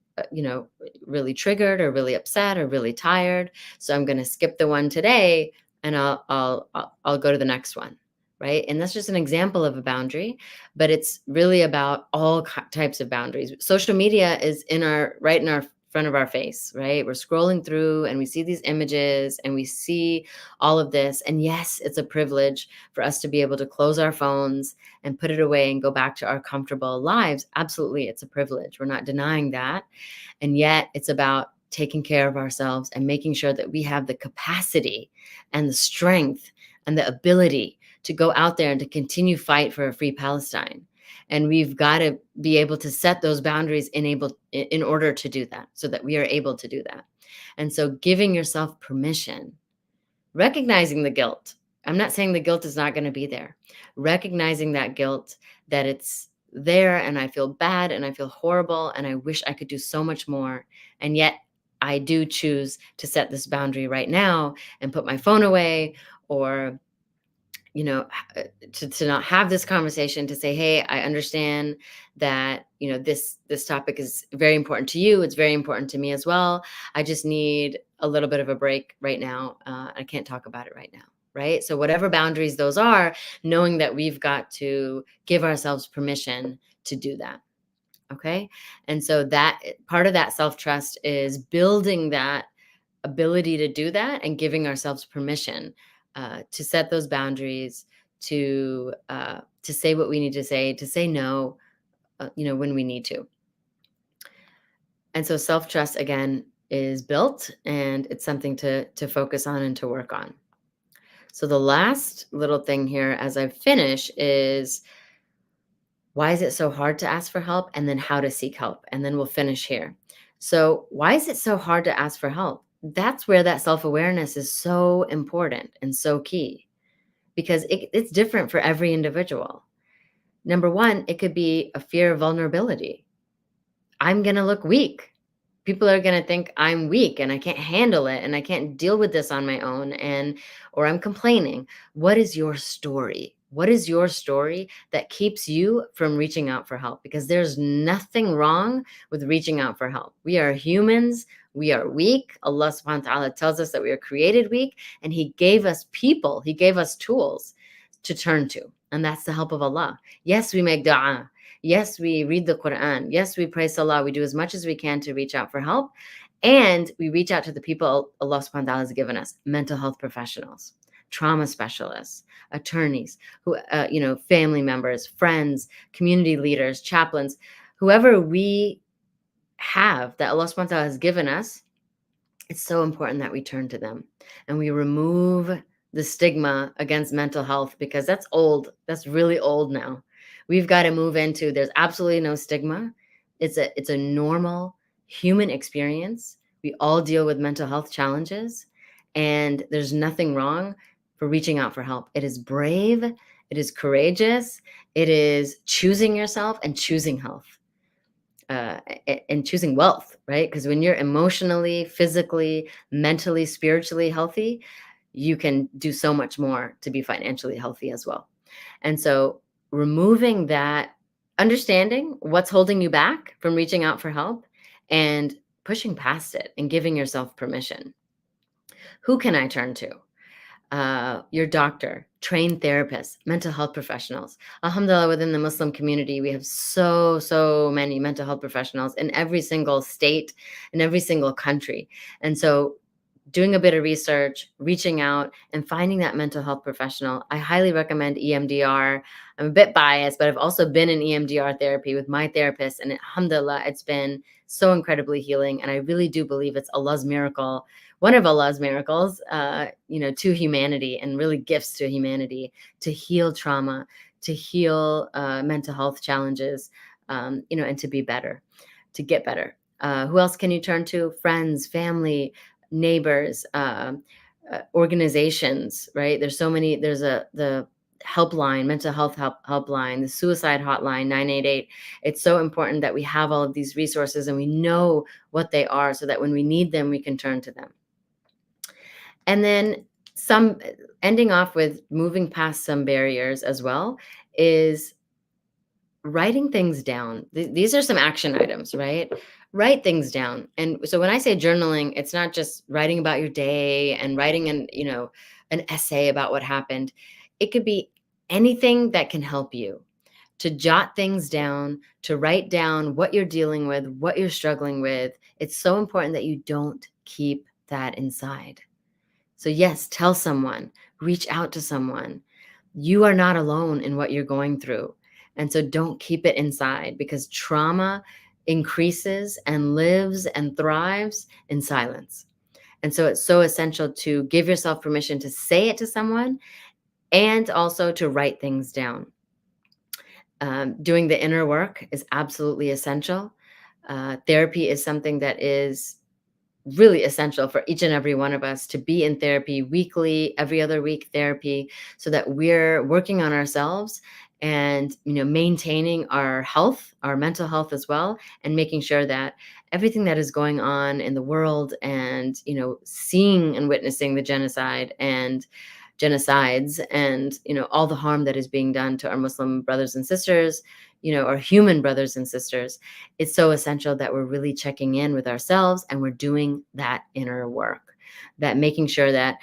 S3: really triggered or really upset or really tired. So I'm going to skip the one today and I'll go to the next one. Right. And that's just an example of a boundary, but it's really about all types of boundaries. Social media is right in our front of our face, right? We're scrolling through and we see these images and we see all of this. And yes, it's a privilege for us to be able to close our phones and put it away and go back to our comfortable lives. Absolutely, it's a privilege. We're not denying that. And yet it's about taking care of ourselves and making sure that we have the capacity and the strength and the ability to go out there and to continue fight for a free Palestine. And we've got to be able to set those boundaries in order to do that, so that we are able to do that. And so giving yourself permission, recognizing the guilt. I'm not saying the guilt is not going to be there. Recognizing that guilt, that it's there and I feel bad and I feel horrible and I wish I could do so much more. And yet I do choose to set this boundary right now and put my phone away, or to not have this conversation, to say, hey, I understand that, this topic is very important to you. It's very important to me as well. I just need a little bit of a break right now. I can't talk about it right now. Right. So whatever boundaries those are, knowing that we've got to give ourselves permission to do that. Okay. And so that part of that self-trust is building that ability to do that and giving ourselves permission to set those boundaries, to say what we need to say no, when we need to. And so self-trust, again, is built, and it's something to focus on and to work on. So the last little thing here as I finish is, why is it so hard to ask for help? And then how to seek help. And then we'll finish here. So why is it so hard to ask for help? That's where that self-awareness is so important and so key, because it's different for every individual. Number one, it could be a fear of vulnerability. I'm going to look weak. People are going to think I'm weak and I can't handle it and I can't deal with this on my own, or I'm complaining. What is your story? What is your story that keeps you from reaching out for help? Because there's nothing wrong with reaching out for help. We are humans. We are weak. Allah subhanahu wa ta'ala tells us that we are created weak, and He gave us people. He gave us tools to turn to, and that's the help of Allah. Yes, we make dua. Yes, we read the Quran. Yes, we pray salah. We do as much as we can to reach out for help. And we reach out to the people Allah subhanahu wa ta'ala has given us: mental health professionals, trauma specialists, attorneys, family members, friends, community leaders, chaplains, whoever we have, that Allah subhanahu wa ta'ala has given us, it's so important that we turn to them and we remove the stigma against mental health, because that's old. That's really old now. We've got to move into, there's absolutely no stigma. It's a normal human experience. We all deal with mental health challenges, and there's nothing wrong for reaching out for help. It is brave, it is courageous, it is choosing yourself and choosing health. And choosing wealth, right? Because when you're emotionally, physically, mentally, spiritually healthy, you can do so much more to be financially healthy as well. And so removing that, understanding what's holding you back from reaching out for help, and pushing past it and giving yourself permission. Who can I turn to? Your doctor, trained therapists, mental health professionals. Alhamdulillah, within the Muslim community, we have so many mental health professionals in every single state, in every single country. And so doing a bit of research, reaching out, and finding that mental health professional. I highly recommend EMDR. I'm a bit biased, but I've also been in EMDR therapy with my therapist, and alhamdulillah, it's been so incredibly healing. And I really do believe it's Allah's miracle, one of Allah's miracles, to humanity, and really gifts to humanity, to heal trauma, to heal mental health challenges, and to be better, to get better. Who else can you turn to? Friends, family, neighbors, organizations, right? There's so many. There's the helpline, mental health helpline, the suicide hotline, 988. It's so important that we have all of these resources and we know what they are, so that when we need them, we can turn to them. And then ending off with moving past some barriers as well is writing things down. These are some action items, right? Write things down. And so when I say journaling, it's not just writing about your day and writing an essay about what happened. It could be anything that can help you to jot things down, to write down what you're dealing with, what you're struggling with. It's so important that you don't keep that inside. So yes, tell someone, reach out to someone. You are not alone in what you're going through. And so don't keep it inside, because trauma increases and lives and thrives in silence. And so it's so essential to give yourself permission to say it to someone, and also to write things down. Doing the inner work is absolutely essential. Therapy is something that is really essential for each and every one of us, to be in therapy weekly, every other week therapy, so that we're working on ourselves and maintaining our health, our mental health as well, and making sure that everything that is going on in the world, and seeing and witnessing the genocides and all the harm that is being done to our Muslim brothers and sisters, our human brothers and sisters, it's so essential that we're really checking in with ourselves and we're doing that inner work, that making sure that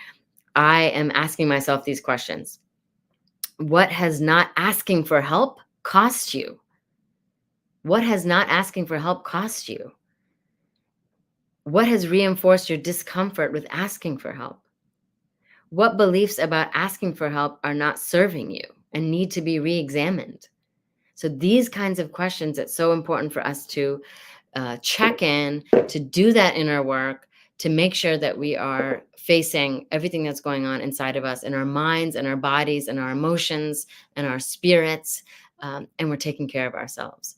S3: I am asking myself these questions. What has not asking for help cost you? What has not asking for help cost you? What has reinforced your discomfort with asking for help? What beliefs about asking for help are not serving you and need to be re-examined? So these kinds of questions, it's so important for us to check in, to do that inner work, to make sure that we are facing everything that's going on inside of us, in our minds and our bodies and our emotions and our spirits, and we're taking care of ourselves.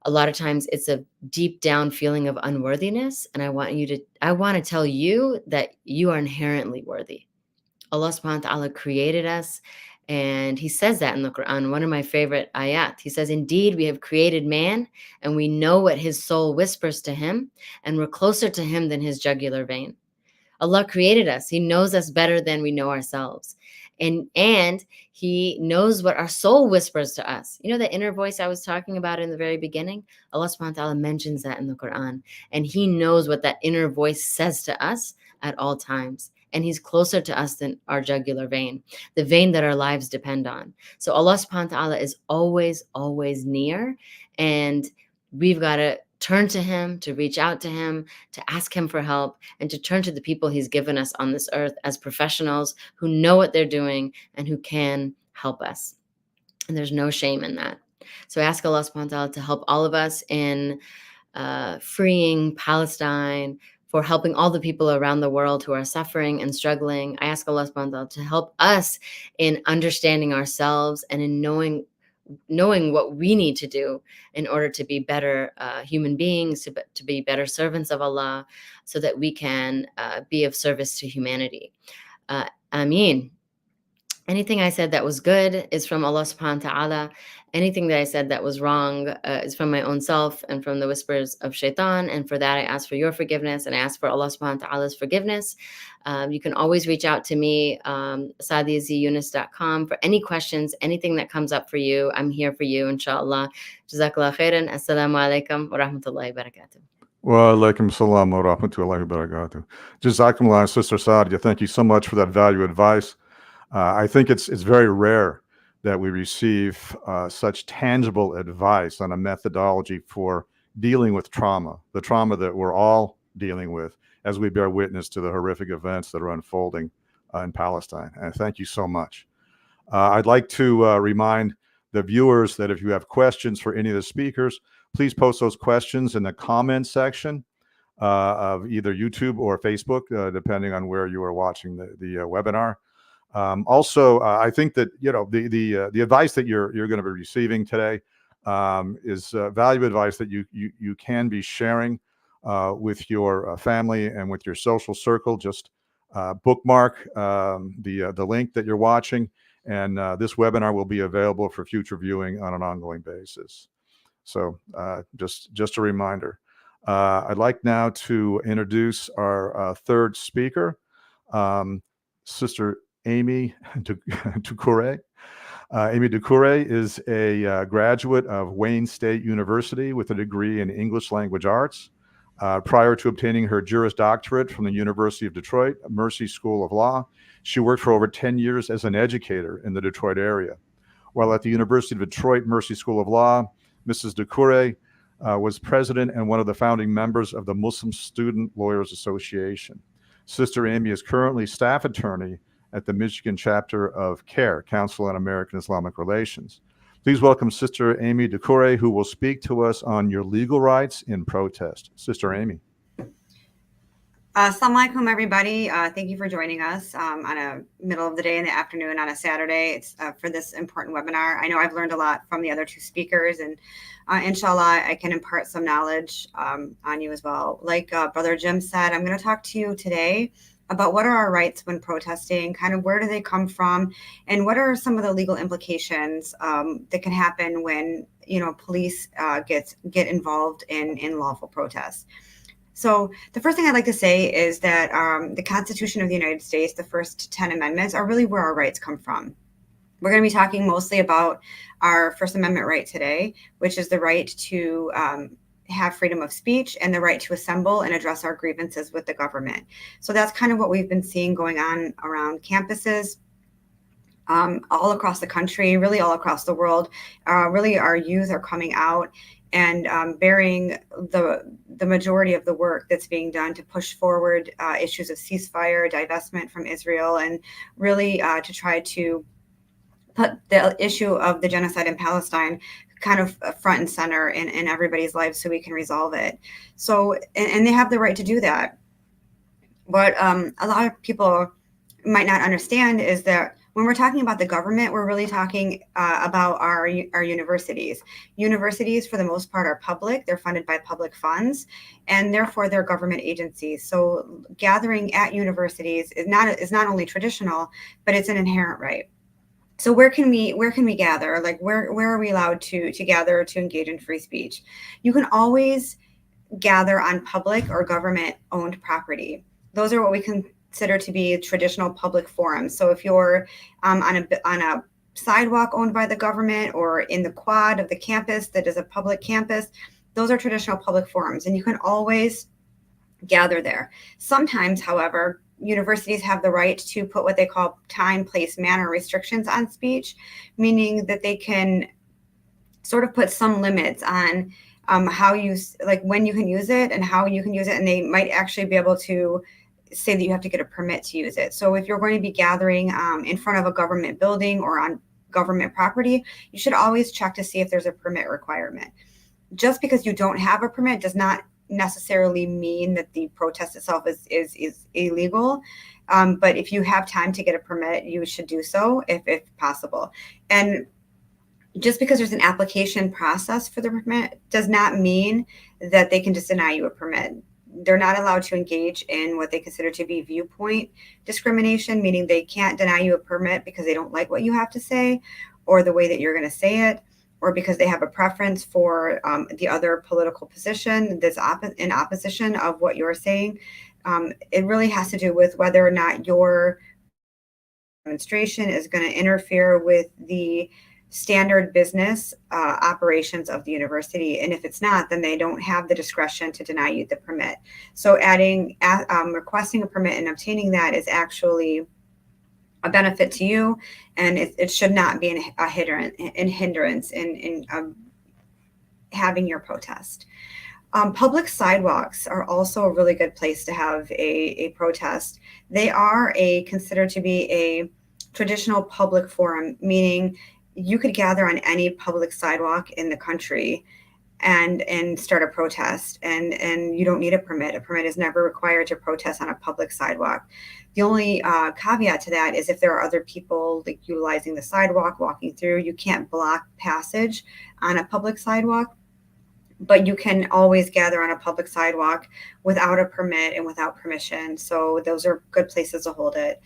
S3: A lot of times it's a deep down feeling of unworthiness, and I want to tell you that you are inherently worthy. Allah subhanahu wa ta'ala created us, and he says that in the Quran, one of my favorite ayat. He says, indeed, we have created man, and we know what his soul whispers to him, and we're closer to him than his jugular vein. Allah created us. He knows us better than we know ourselves. And he knows what our soul whispers to us. The inner voice I was talking about in the very beginning? Allah subhanahu wa ta'ala mentions that in the Quran. And he knows what that inner voice says to us at all times. And he's closer to us than our jugular vein, the vein that our lives depend on. So Allah subhanahu wa ta'ala is always, always near. And we've got to turn to him, to reach out to him, to ask him for help, and to turn to the people he's given us on this earth as professionals who know what they're doing and who can help us. And there's no shame in that. So I ask Allah subhanahu wa ta'ala to help all of us in freeing Palestine, for helping all the people around the world who are suffering and struggling. I ask Allah subhanahu wa ta'ala to help us in understanding ourselves and in knowing what we need to do in order to be better human beings, to be better servants of Allah, so that we can be of service to humanity. Ameen. Anything I said that was good is from Allah subhanahu wa ta'ala. Anything that I said that was wrong is from my own self and from the whispers of shaitan. And for that, I ask for your forgiveness and I ask for Allah subhanahu wa ta'ala's forgiveness. You can always reach out to me, sadiaziyunus.com, for any questions, anything that comes up for you. I'm here for you, inshallah. Jazakallah khairan. Assalamu alaikum wa rahmatullahi wa barakatuh.
S1: Wa alaikum salam wa rahmatullahi wa barakatuh. Jazakumullah, Sister Sadia. Thank you so much for that value advice. I think it's very rare that we receive such tangible advice on a methodology for dealing with trauma, the trauma that we're all dealing with as we bear witness to the horrific events that are unfolding in Palestine. And thank you so much. I'd like to remind the viewers that if you have questions for any of the speakers, please post those questions in the comments section of either YouTube or Facebook, depending on where you are watching the webinar. Also, I think that the advice that you're going to be receiving today is valuable advice that you can be sharing with your family and with your social circle. Just bookmark the link that you're watching, and this webinar will be available for future viewing on an ongoing basis. So just a reminder. I'd like now to introduce our third speaker, Sister Amy Doucouré. Amy Doucouré is a graduate of Wayne State University with a degree in English Language Arts. Prior to obtaining her Juris Doctorate from the University of Detroit, Mercy School of Law, she worked for over 10 years as an educator in the Detroit area. While at the University of Detroit Mercy School of Law, Mrs. Doucouré was president and one of the founding members of the Muslim Student Lawyers Association. Sister Amy is currently staff attorney at the Michigan chapter of CARE, Council on American Islamic Relations. Please welcome Sister Amy Doucouré, who will speak to us on your legal rights in protest. Sister Amy.
S4: Assalamu alaikum, everybody. Thank you for joining us on a middle of the day in the afternoon on a Saturday. It's for this important webinar. I know I've learned a lot from the other two speakers, and inshallah, I can impart some knowledge on you as well. Like Brother Jim said, I'm going to talk to you today about what are our rights when protesting, kind of where do they come from, and what are some of the legal implications that can happen when police get involved in lawful protests. So the first thing I'd like to say is that the Constitution of the United States, the first 10 amendments, are really where our rights come from. We're going to be talking mostly about our First Amendment right today, which is the right to have freedom of speech and the right to assemble and address our grievances with the government. So that's kind of what we've been seeing going on around campuses all across the country, really all across the world. Really, our youth are coming out and bearing the majority of the work that's being done to push forward issues of ceasefire, divestment from Israel, and really to try to put the issue of the genocide in Palestine kind of front and center in everybody's lives so we can resolve it. So, and they have the right to do that. What a lot of people might not understand is that when we're talking about the government, we're really talking about our universities. Universities, for the most part, are public. They're funded by public funds, and therefore they're government agencies. So gathering at universities is not only traditional, but it's an inherent right. So where can we gather? Like where are we allowed to gather to engage in free speech? You can always gather on public or government owned property. Those are what we consider to be traditional public forums. So if you're on a sidewalk owned by the government or in the quad of the campus that is a public campus, those are traditional public forums, and you can always gather there. Sometimes, however, universities have the right to put what they call time, place, manner restrictions on speech, meaning that they can sort of put some limits on how you, like when you can use it and how you can use it. And they might actually be able to say that you have to get a permit to use it. So if you're going to be gathering in front of a government building or on government property, you should always check to see if there's a permit requirement. just because you don't have a permit does not necessarily mean that the protest itself is illegal. But if you have time to get a permit, you should do so if possible. And just because there's an application process for the permit does not mean that they can just deny you a permit. They're not allowed to engage in what they consider to be viewpoint discrimination, meaning they can't deny you a permit because they don't like what you have to say or the way that you're going to say it, or because they have a preference for the other political position that's in opposition of what you're saying. It really has to do with whether or not your demonstration is going to interfere with the standard business operations of the university. And if it's not, then they don't have the discretion to deny you the permit. So requesting a permit and obtaining that is actually a benefit to you, and it should not be a hindrance in having your protest. Public sidewalks are also a really good place to have a protest. They are considered to be a traditional public forum, meaning you could gather on any public sidewalk in the country and start a protest, and you don't need a permit. A permit is never required to protest on a public sidewalk. The only caveat to that is if there are other people like utilizing the sidewalk, walking through, you can't block passage on a public sidewalk, but you can always gather on a public sidewalk without a permit and without permission. So those are good places to hold it.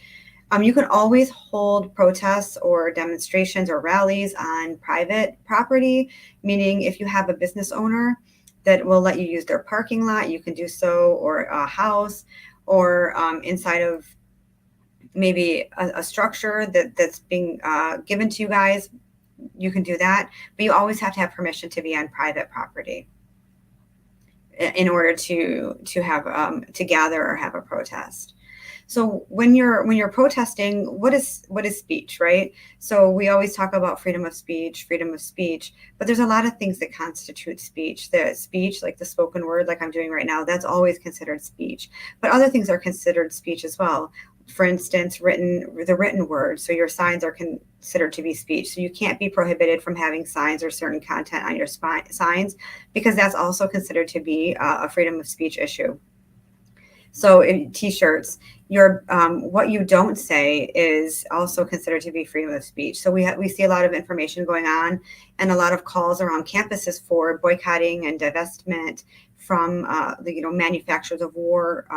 S4: You can always hold protests or demonstrations or rallies on private property, meaning if you have a business owner that will let you use their parking lot, you can do so, or a house, or inside of maybe a structure that's being given to you guys, you can do that. But you always have to have permission to be on private property in order to have to gather or have a protest. So when you're protesting, what is speech, right? So we always talk about freedom of speech, but there's a lot of things that constitute speech. The speech, like the spoken word, like I'm doing right now, that's always considered speech. But other things are considered speech as well. For instance, the written word. So your signs are considered to be speech. So you can't be prohibited from having signs or certain content on your signs, because that's also considered to be a freedom of speech issue. So in t-shirts, what you don't say is also considered to be freedom of speech. So we see a lot of information going on and a lot of calls around campuses for boycotting and divestment from manufacturers of war,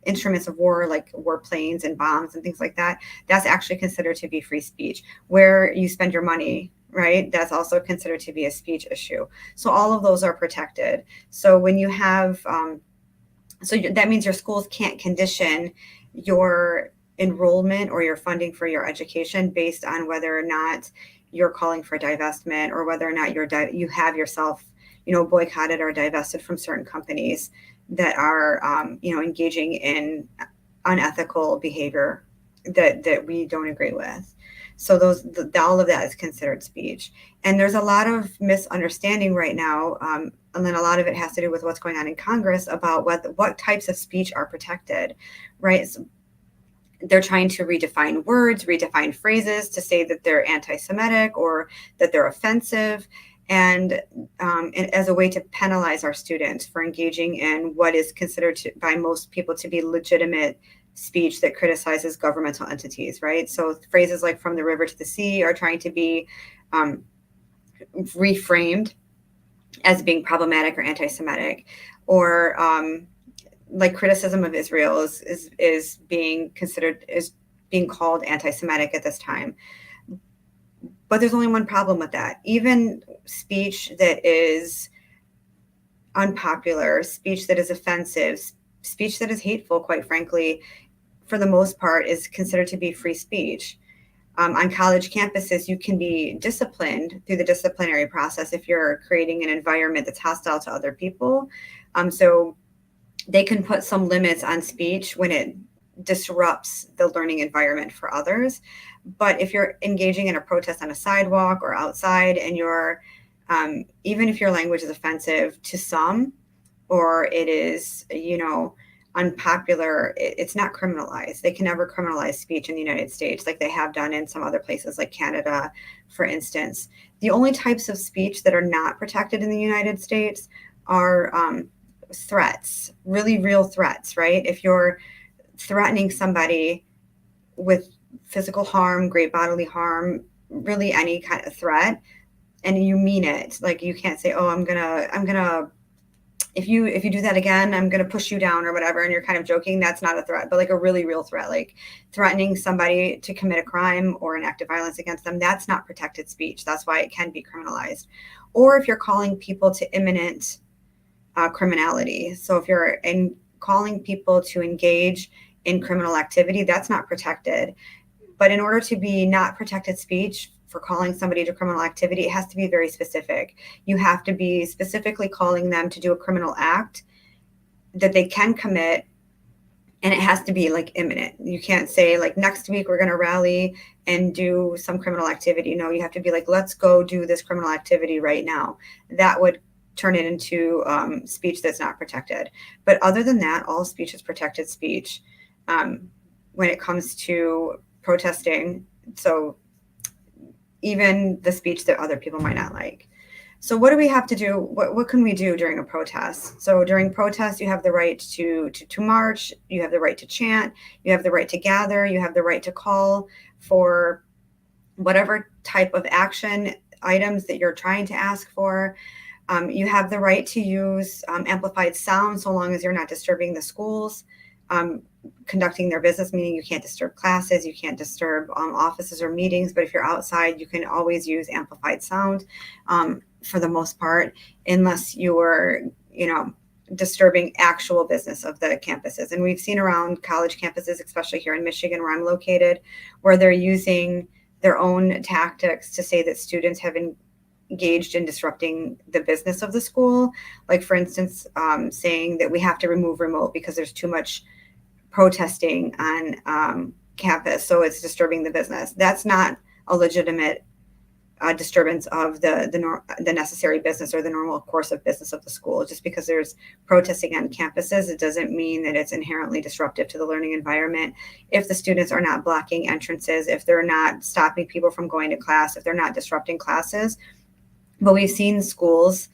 S4: instruments of war, like warplanes and bombs and things like that. That's actually considered to be free speech. Where you spend your money, right? That's also considered to be a speech issue. So all of those are protected. So when you have so that means your schools can't condition your enrollment or your funding for your education based on whether or not you're calling for divestment, or whether or not you have yourself, boycotted or divested from certain companies that are, engaging in unethical behavior that we don't agree with. So all of that is considered speech. And there's a lot of misunderstanding right now, and then a lot of it has to do with what's going on in Congress about what types of speech are protected, right? So they're trying to redefine words, redefine phrases to say that they're anti-Semitic or that they're offensive, and as a way to penalize our students for engaging in what is considered by most people to be legitimate speech that criticizes governmental entities, right? So phrases like "from the river to the sea" are trying to be reframed as being problematic or anti-Semitic, or like criticism of Israel is being considered, is being called anti-Semitic at this time. But there's only one problem with that. Even speech that is unpopular, speech that is offensive, speech that is hateful, quite frankly, for the most part, is considered to be free speech. On college campuses, you can be disciplined through the disciplinary process if you're creating an environment that's hostile to other people. So they can put some limits on speech when it disrupts the learning environment for others. But if you're engaging in a protest on a sidewalk or outside, and you're, even if your language is offensive to some, or it is, unpopular, it's not criminalized. They can never criminalize speech in the United States like they have done in some other places like Canada, for instance. The only types of speech that are not protected in the United States are threats, really real threats, right? If you're threatening somebody with physical harm, great bodily harm, really any kind of threat, and you mean it, like you can't say, oh, I'm gonna if you do that again, I'm gonna push you down or whatever, and you're kind of joking. That's not a threat. But like a really real threat, like threatening somebody to commit a crime or an act of violence against them, that's not protected speech. That's why it can be criminalized. Or if you're calling people to imminent criminality, so if you're calling people to engage in criminal activity, that's not protected. But in order to be not protected speech for calling somebody to criminal activity, it has to be very specific. You have to be specifically calling them to do a criminal act that they can commit, and it has to be like imminent. You can't say like next week we're going to rally and do some criminal activity. No, you have to be like, let's go do this criminal activity right now. That would turn it into speech that's not protected. But other than that, all speech is protected speech when it comes to protesting. So even the speech that other people might not like. So what do we have to do? What can we do during a protest? So during protests, you have the right to march, you have the right to chant, you have the right to gather, you have the right to call for whatever type of action items that you're trying to ask for. You have the right to use amplified sound so long as you're not disturbing the schools conducting their business, meaning you can't disturb classes, you can't disturb offices or meetings, but if you're outside, you can always use amplified sound for the most part, unless you're, disturbing actual business of the campuses. And we've seen around college campuses, especially here in Michigan where I'm located, where they're using their own tactics to say that students have engaged in disrupting the business of the school. Like for instance, saying that we have to remove remote because there's too much protesting on campus, so it's disturbing the business. That's not a legitimate disturbance of the necessary business or the normal course of business of the school. Just because there's protesting on campuses, it doesn't mean that it's inherently disruptive to the learning environment. If the students are not blocking entrances, if they're not stopping people from going to class, if they're not disrupting classes. But we've seen schools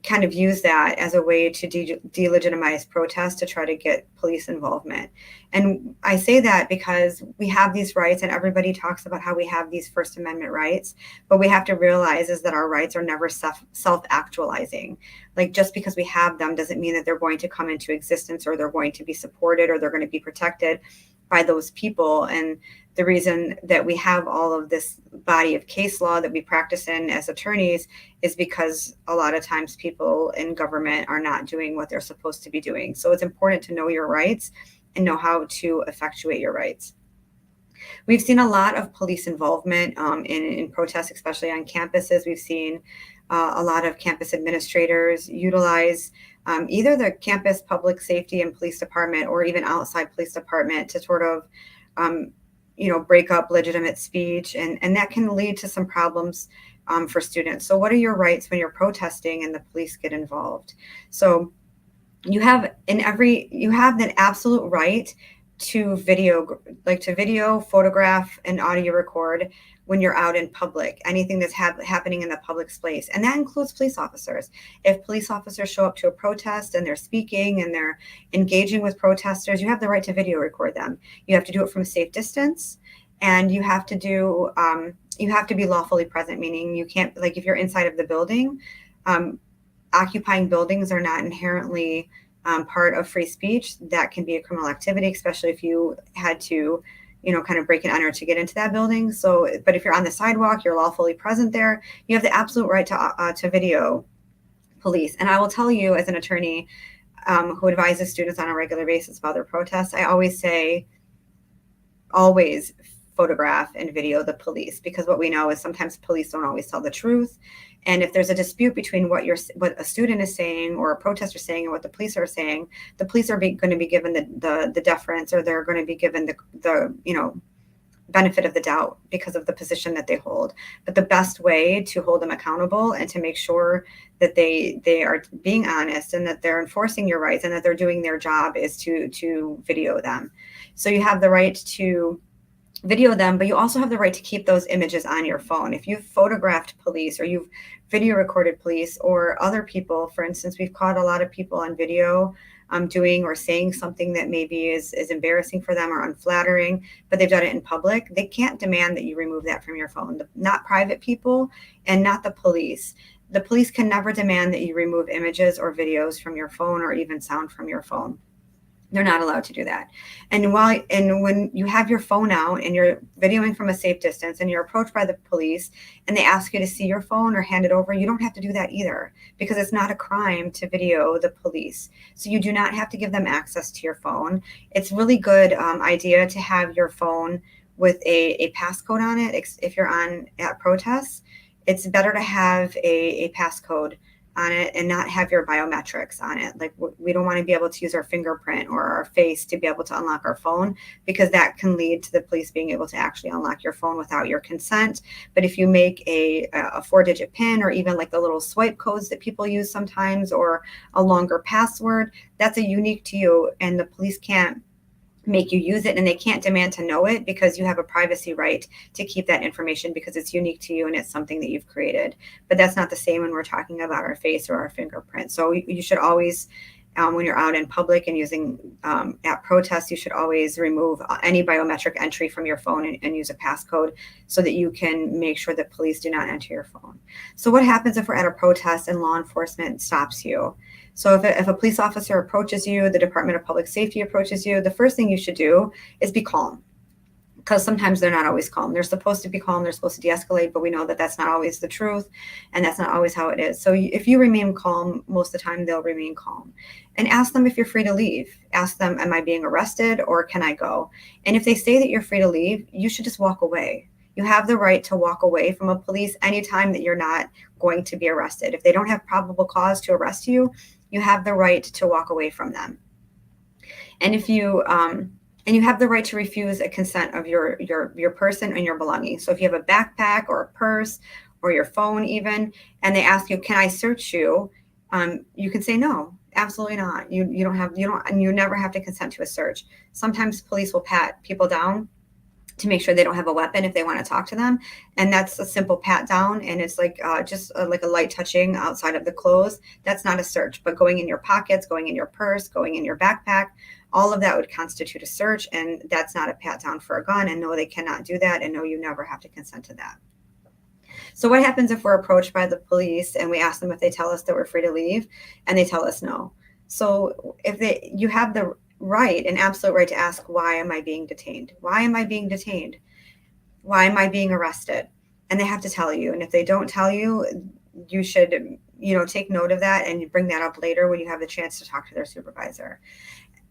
S4: kind of use that as a way to delegitimize protests to try to get police involvement. And I say that because we have these rights, and everybody talks about how we have these First Amendment rights, but we have to realize is that our rights are never self-actualizing. Like just because we have them doesn't mean that they're going to come into existence or they're going to be supported or they're going to be protected by those people. And the reason that we have all of this body of case law that we practice in as attorneys is because a lot of times people in government are not doing what they're supposed to be doing. So it's important to know your rights and know how to effectuate your rights. We've seen a lot of police involvement in protests, especially on campuses. We've seen a lot of campus administrators utilize either the campus public safety and police department or even outside police department to sort of break up legitimate speech, and that can lead to some problems for students. So what are your rights when you're protesting and the police get involved? So you have the absolute right to video, photograph, and audio record when you're out in public, anything that's happening in the public space. And that includes police officers. If police officers show up to a protest and they're speaking and they're engaging with protesters, you have the right to video record them. You have to do it from a safe distance, and you have to be lawfully present, meaning you can't, like if you're inside of the building, occupying buildings are not inherently part of free speech. That can be a criminal activity, especially if you had to kind of break and enter to get into that building. So, but if you're on the sidewalk, you're lawfully present there, you have the absolute right to video police. And I will tell you, as an attorney who advises students on a regular basis about their protests, I always say, always photograph and video the police, because what we know is sometimes police don't always tell the truth. And if there's a dispute between what a student is saying or a protester is saying and what the police are saying, the police are going to be given the deference, or they're going to be given benefit of the doubt because of the position that they hold. But the best way to hold them accountable and to make sure that they are being honest and that they're enforcing your rights and that they're doing their job is to video them. So you have the right to video them, but you also have the right to keep those images on your phone. If you've photographed police or you've video recorded police or other people, for instance, we've caught a lot of people on video doing or saying something that maybe is embarrassing for them or unflattering, but they've done it in public. They can't demand that you remove that from your phone. Not private people and not the police. The police can never demand that you remove images or videos from your phone or even sound from your phone. They're not allowed to do that. And when you have your phone out and you're videoing from a safe distance and you're approached by the police and they ask you to see your phone or hand it over, you don't have to do that either, because it's not a crime to video the police. So you do not have to give them access to your phone. It's really good idea to have your phone with a passcode on it. If you're at protests, it's better to have a passcode on it and not have your biometrics on it. Like, we don't want to be able to use our fingerprint or our face to be able to unlock our phone, because that can lead to the police being able to actually unlock your phone without your consent. But if you make a 4-digit PIN, or even like the little swipe codes that people use sometimes, or a longer password, that's unique to you, and the police can't make you use it, and they can't demand to know it, because you have a privacy right to keep that information because it's unique to you and it's something that you've created. But that's not the same when we're talking about our face or our fingerprint. So you should always, when you're out in public and using at protests, you should always remove any biometric entry from your phone and use a passcode so that you can make sure that police do not enter your phone. So what happens if we're at a protest and law enforcement stops you? So if a police officer approaches you, the Department of Public Safety approaches you, the first thing you should do is be calm, because sometimes they're not always calm. They're supposed to be calm. They're supposed to de-escalate, but we know that that's not always the truth, and that's not always how it is. So if you remain calm, most of the time they'll remain calm. And ask them if you're free to leave. Ask them, am I being arrested or can I go? And if they say that you're free to leave, you should just walk away. You have the right to walk away from a police anytime that you're not going to be arrested. If they don't have probable cause to arrest you, you have the right to walk away from them. And if you and you have the right to refuse a consent of your person and your belongings. So if you have a backpack or a purse or your phone even, and they ask you, can I search you? You can say no, absolutely not. You never have to consent to a search. Sometimes police will pat people down to make sure they don't have a weapon if they want to talk to them. And that's a simple pat down. And it's like like a light touching outside of the clothes. That's not a search, but going in your pockets, going in your purse, going in your backpack, all of that would constitute a search. And that's not a pat down for a gun. And no, they cannot do that. And no, you never have to consent to that. So what happens if we're approached by the police and we ask them if they tell us that we're free to leave and they tell us no? So you have the right, an absolute right to ask, why am I being detained? Why am I being detained? Why am I being arrested? And they have to tell you. And if they don't tell you, you should, take note of that and you bring that up later when you have the chance to talk to their supervisor.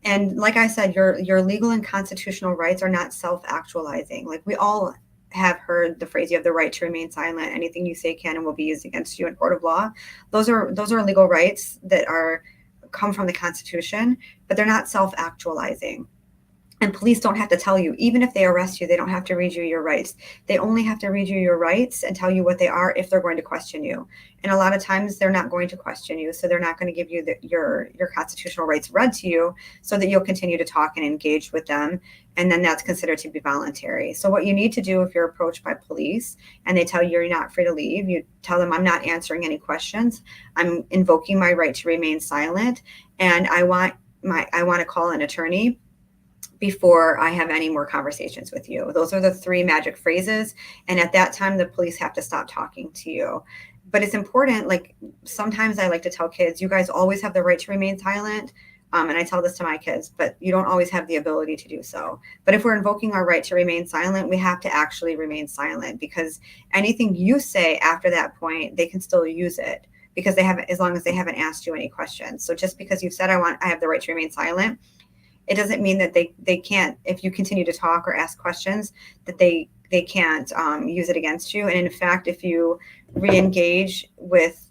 S4: And like I said, your legal and constitutional rights are not self-actualizing. Like, we all have heard the phrase, you have the right to remain silent. Anything you say can and will be used against you in court of law. Those are legal rights that come from the Constitution, but they're not self-actualizing. And police don't have to tell you, even if they arrest you, they don't have to read you your rights. They only have to read you your rights and tell you what they are if they're going to question you. And a lot of times they're not going to question you. So they're not going to give you your constitutional rights read to you so that you'll continue to talk and engage with them. And then that's considered to be voluntary. So what you need to do if you're approached by police and they tell you you're not free to leave, you tell them, I'm not answering any questions. I'm invoking my right to remain silent. And I want to call an attorney before I have any more conversations with you. Those are the 3 magic phrases. And at that time, the police have to stop talking to you. But it's important, like, sometimes I like to tell kids, you guys always have the right to remain silent. And I tell this to my kids, but you don't always have the ability to do so. But if we're invoking our right to remain silent, we have to actually remain silent, because anything you say after that point, they can still use it, because they haven't, as long as they haven't asked you any questions. So just because you've said, I have the right to remain silent, it doesn't mean that they can't, if you continue to talk or ask questions, that they they can't use it against you. And in fact, if you re-engage with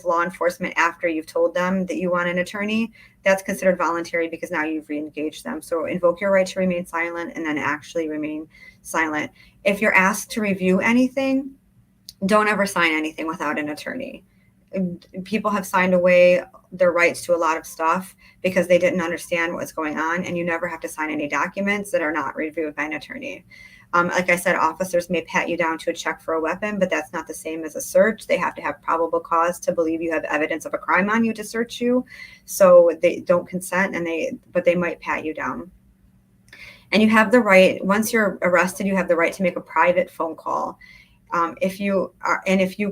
S4: law enforcement after you've told them that you want an attorney, that's considered voluntary because now you've re-engaged them. So invoke your right to remain silent and then actually remain silent. If you're asked to review anything, don't ever sign anything without an attorney. People have signed away their rights to a lot of stuff because they didn't understand what's going on, and you never have to sign any documents that are not reviewed by an attorney. Like I said, officers may pat you down to a check for a weapon, but that's not the same as a search. They have to have probable cause to believe you have evidence of a crime on you to search you. So they don't consent, but they might pat you down. And you have the right, once you're arrested, you have the right to make a private phone call. If you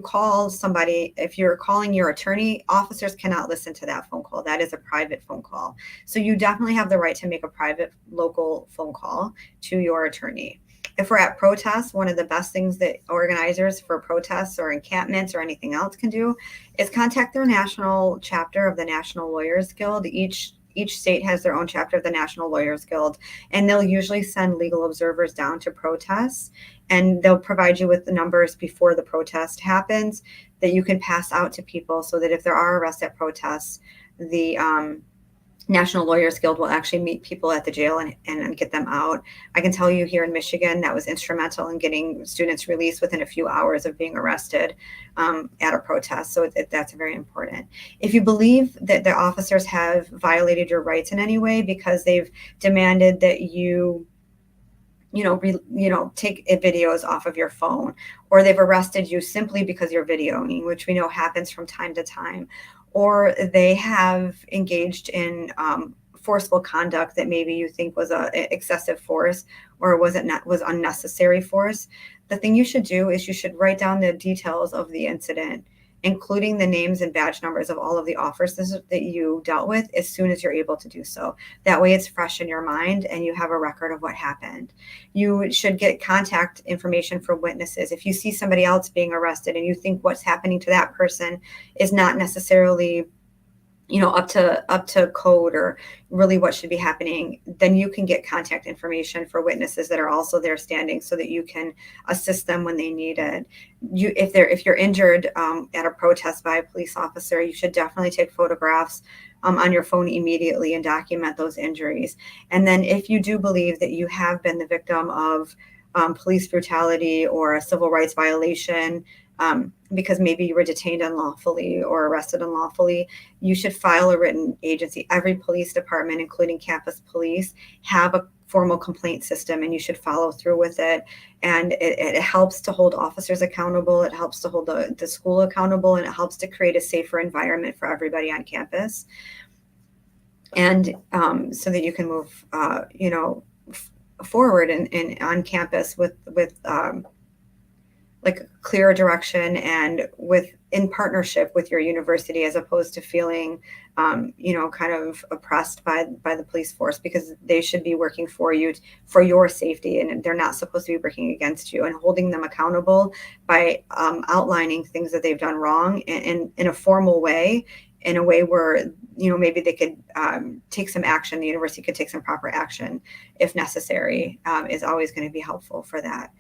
S4: call somebody, if you're calling your attorney, officers cannot listen to that phone call. That is a private phone call. So you definitely have the right to make a private local phone call to your attorney. If we're at protests, one of the best things that organizers for protests or encampments or anything else can do is contact their national chapter of the National Lawyers Guild. Each state has their own chapter of the National Lawyers Guild, and they'll usually send legal observers down to protests, and they'll provide you with the numbers before the protest happens that you can pass out to people so that if there are arrests at protests, the National Lawyers Guild will actually meet people at the jail and get them out. I can tell you here in Michigan, that was instrumental in getting students released within a few hours of being arrested at a protest. So that's very important. If you believe that the officers have violated your rights in any way because they've demanded that you take videos off of your phone, or they've arrested you simply because you're videoing, which we know happens from time to time, or they have engaged in forceful conduct that maybe you think was excessive force or was unnecessary force, the thing you should do is you should write down the details of the incident, including the names and badge numbers of all of the officers that you dealt with as soon as you're able to do so. That way it's fresh in your mind and you have a record of what happened. You should get contact information from witnesses. If you see somebody else being arrested and you think what's happening to that person is not necessarily up to code or really what should be happening, then you can get contact information for witnesses that are also there standing so that you can assist them when they need it. If you're injured at a protest by a police officer, you should definitely take photographs on your phone immediately and document those injuries. And then if you do believe that you have been the victim of police brutality or a civil rights violation, because maybe you were detained unlawfully or arrested unlawfully, you should file a written agency. Every police department, including campus police, have a formal complaint system, and you should follow through with it. And it helps to hold officers accountable. It helps to hold the school accountable, and it helps to create a safer environment for everybody on campus. And so that you can move, forward and on campus with like clear direction and in partnership with your university, as opposed to feeling, kind of oppressed by the police force, because they should be working for you, for your safety, and they're not supposed to be working against you, and holding them accountable by outlining things that they've done wrong in a formal way, in a way where, maybe they could take some action, the university could take some proper action if necessary, is always going to be helpful for that.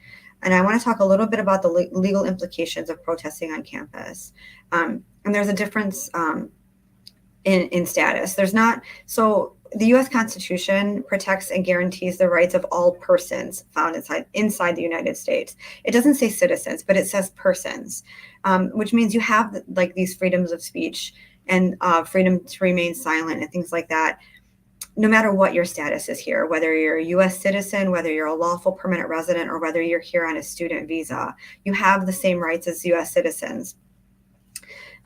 S4: And I want to talk a little bit about the legal implications of protesting on campus. And there's a difference in status. So the U.S. Constitution protects and guarantees the rights of all persons found inside the United States. It doesn't say citizens, but it says persons, which means you have these freedoms of speech and freedom to remain silent and things like that, no matter what your status is here, whether you're a U.S. citizen, whether you're a lawful permanent resident, or whether you're here on a student visa, you have the same rights as U.S. citizens.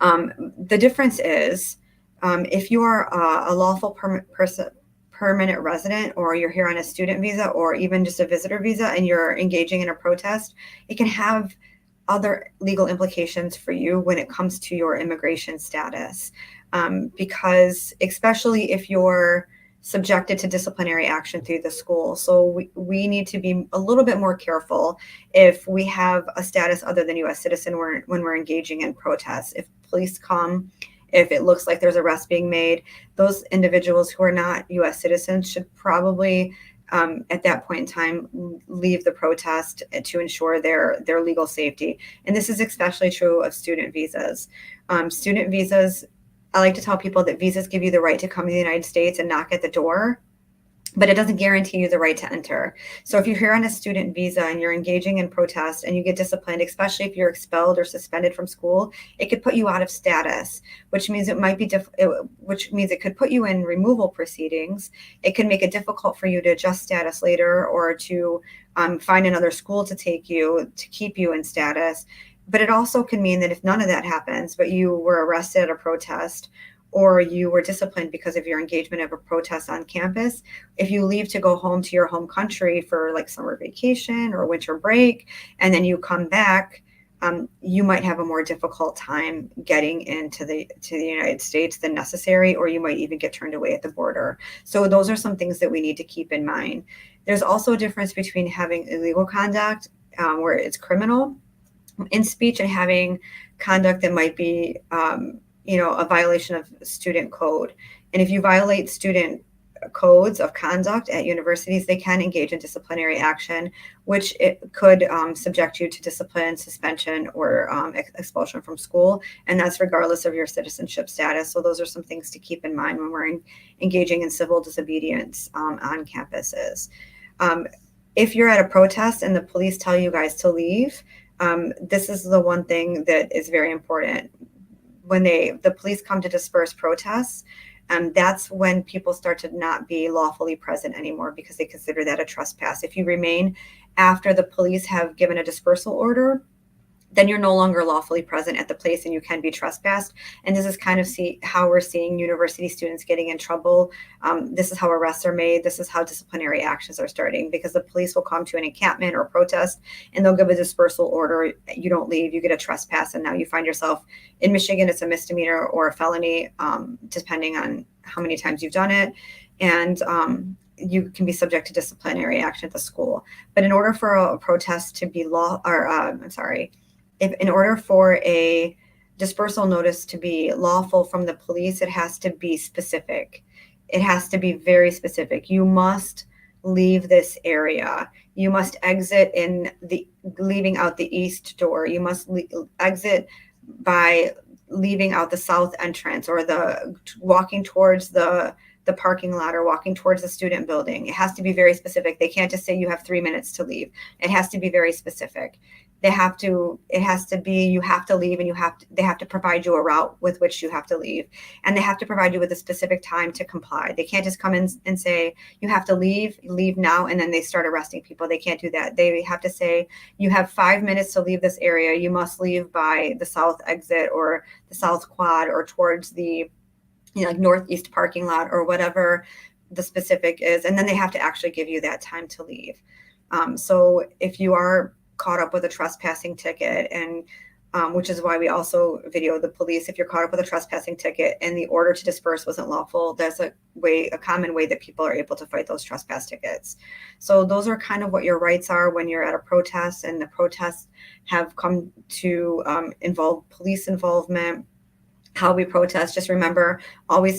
S4: The difference is if you are a lawful permanent resident, or you're here on a student visa, or even just a visitor visa, and you're engaging in a protest, it can have other legal implications for you when it comes to your immigration status, because especially if you're subjected to disciplinary action through the school. So we need to be a little bit more careful if we have a status other than U.S. citizen when we're engaging in protests. If police come, if it looks like there's arrests being made, those individuals who are not U.S. citizens should probably at that point in time, leave the protest to ensure their legal safety. And this is especially true of student visas. Student visas, I like to tell people that visas give you the right to come to the United States and knock at the door, but it doesn't guarantee you the right to enter. So if you're here on a student visa and you're engaging in protest and you get disciplined, especially if you're expelled or suspended from school, it could put you out of status, which means it might be which means it could put you in removal proceedings. It could make it difficult for you to adjust status later or to find another school to take you to keep you in status. But it also can mean that if none of that happens, but you were arrested at a protest or you were disciplined because of your engagement of a protest on campus, if you leave to go home to your home country for like summer vacation or winter break, and then you come back, you might have a more difficult time getting into the United States than necessary, or you might even get turned away at the border. So those are some things that we need to keep in mind. There's also a difference between having illegal conduct where it's criminal in speech and having conduct that might be a violation of student code. And if you violate student codes of conduct at universities, they can engage in disciplinary action, which it could subject you to discipline, suspension, or expulsion from school. And that's regardless of your citizenship status. So those are some things to keep in mind when we're engaging in civil disobedience on campuses. If you're at a protest and the police tell you guys to leave, this is the one thing that is very important. When the police come to disperse protests, that's when people start to not be lawfully present anymore because they consider that a trespass. If you remain after the police have given a dispersal order, then you're no longer lawfully present at the place and you can be trespassed. And this is kind of how we're seeing university students getting in trouble. This is how arrests are made. This is how disciplinary actions are starting, because the police will come to an encampment or protest and they'll give a dispersal order. You don't leave, you get a trespass, and now you find yourself in Michigan. It's a misdemeanor or a felony, depending on how many times you've done it. And you can be subject to disciplinary action at the school. But in order for a protest to be in order for a dispersal notice to be lawful from the police, it has to be specific. It has to be very specific. You must leave this area. You must exit leaving out the east door. You must exit by leaving out the south entrance, or walking towards the parking lot, or walking towards the student building. It has to be very specific. They can't just say you have 3 minutes to leave. It has to be very specific. You have to leave, and they have to provide you a route with which you have to leave. And they have to provide you with a specific time to comply. They can't just come in and say, you have to leave now, and then they start arresting people. They can't do that. They have to say, you have 5 minutes to leave this area. You must leave by the south exit or the south quad, or towards the like northeast parking lot, or whatever the specific is. And then they have to actually give you that time to leave. So if you are caught up with a trespassing ticket, and which is why we also video the police, if you're caught up with a trespassing ticket and the order to disperse wasn't lawful, there's a common way that people are able to fight those trespass tickets. So those are kind of what your rights are when you're at a protest, and the protests have come to involve police involvement. How we protest, just remember,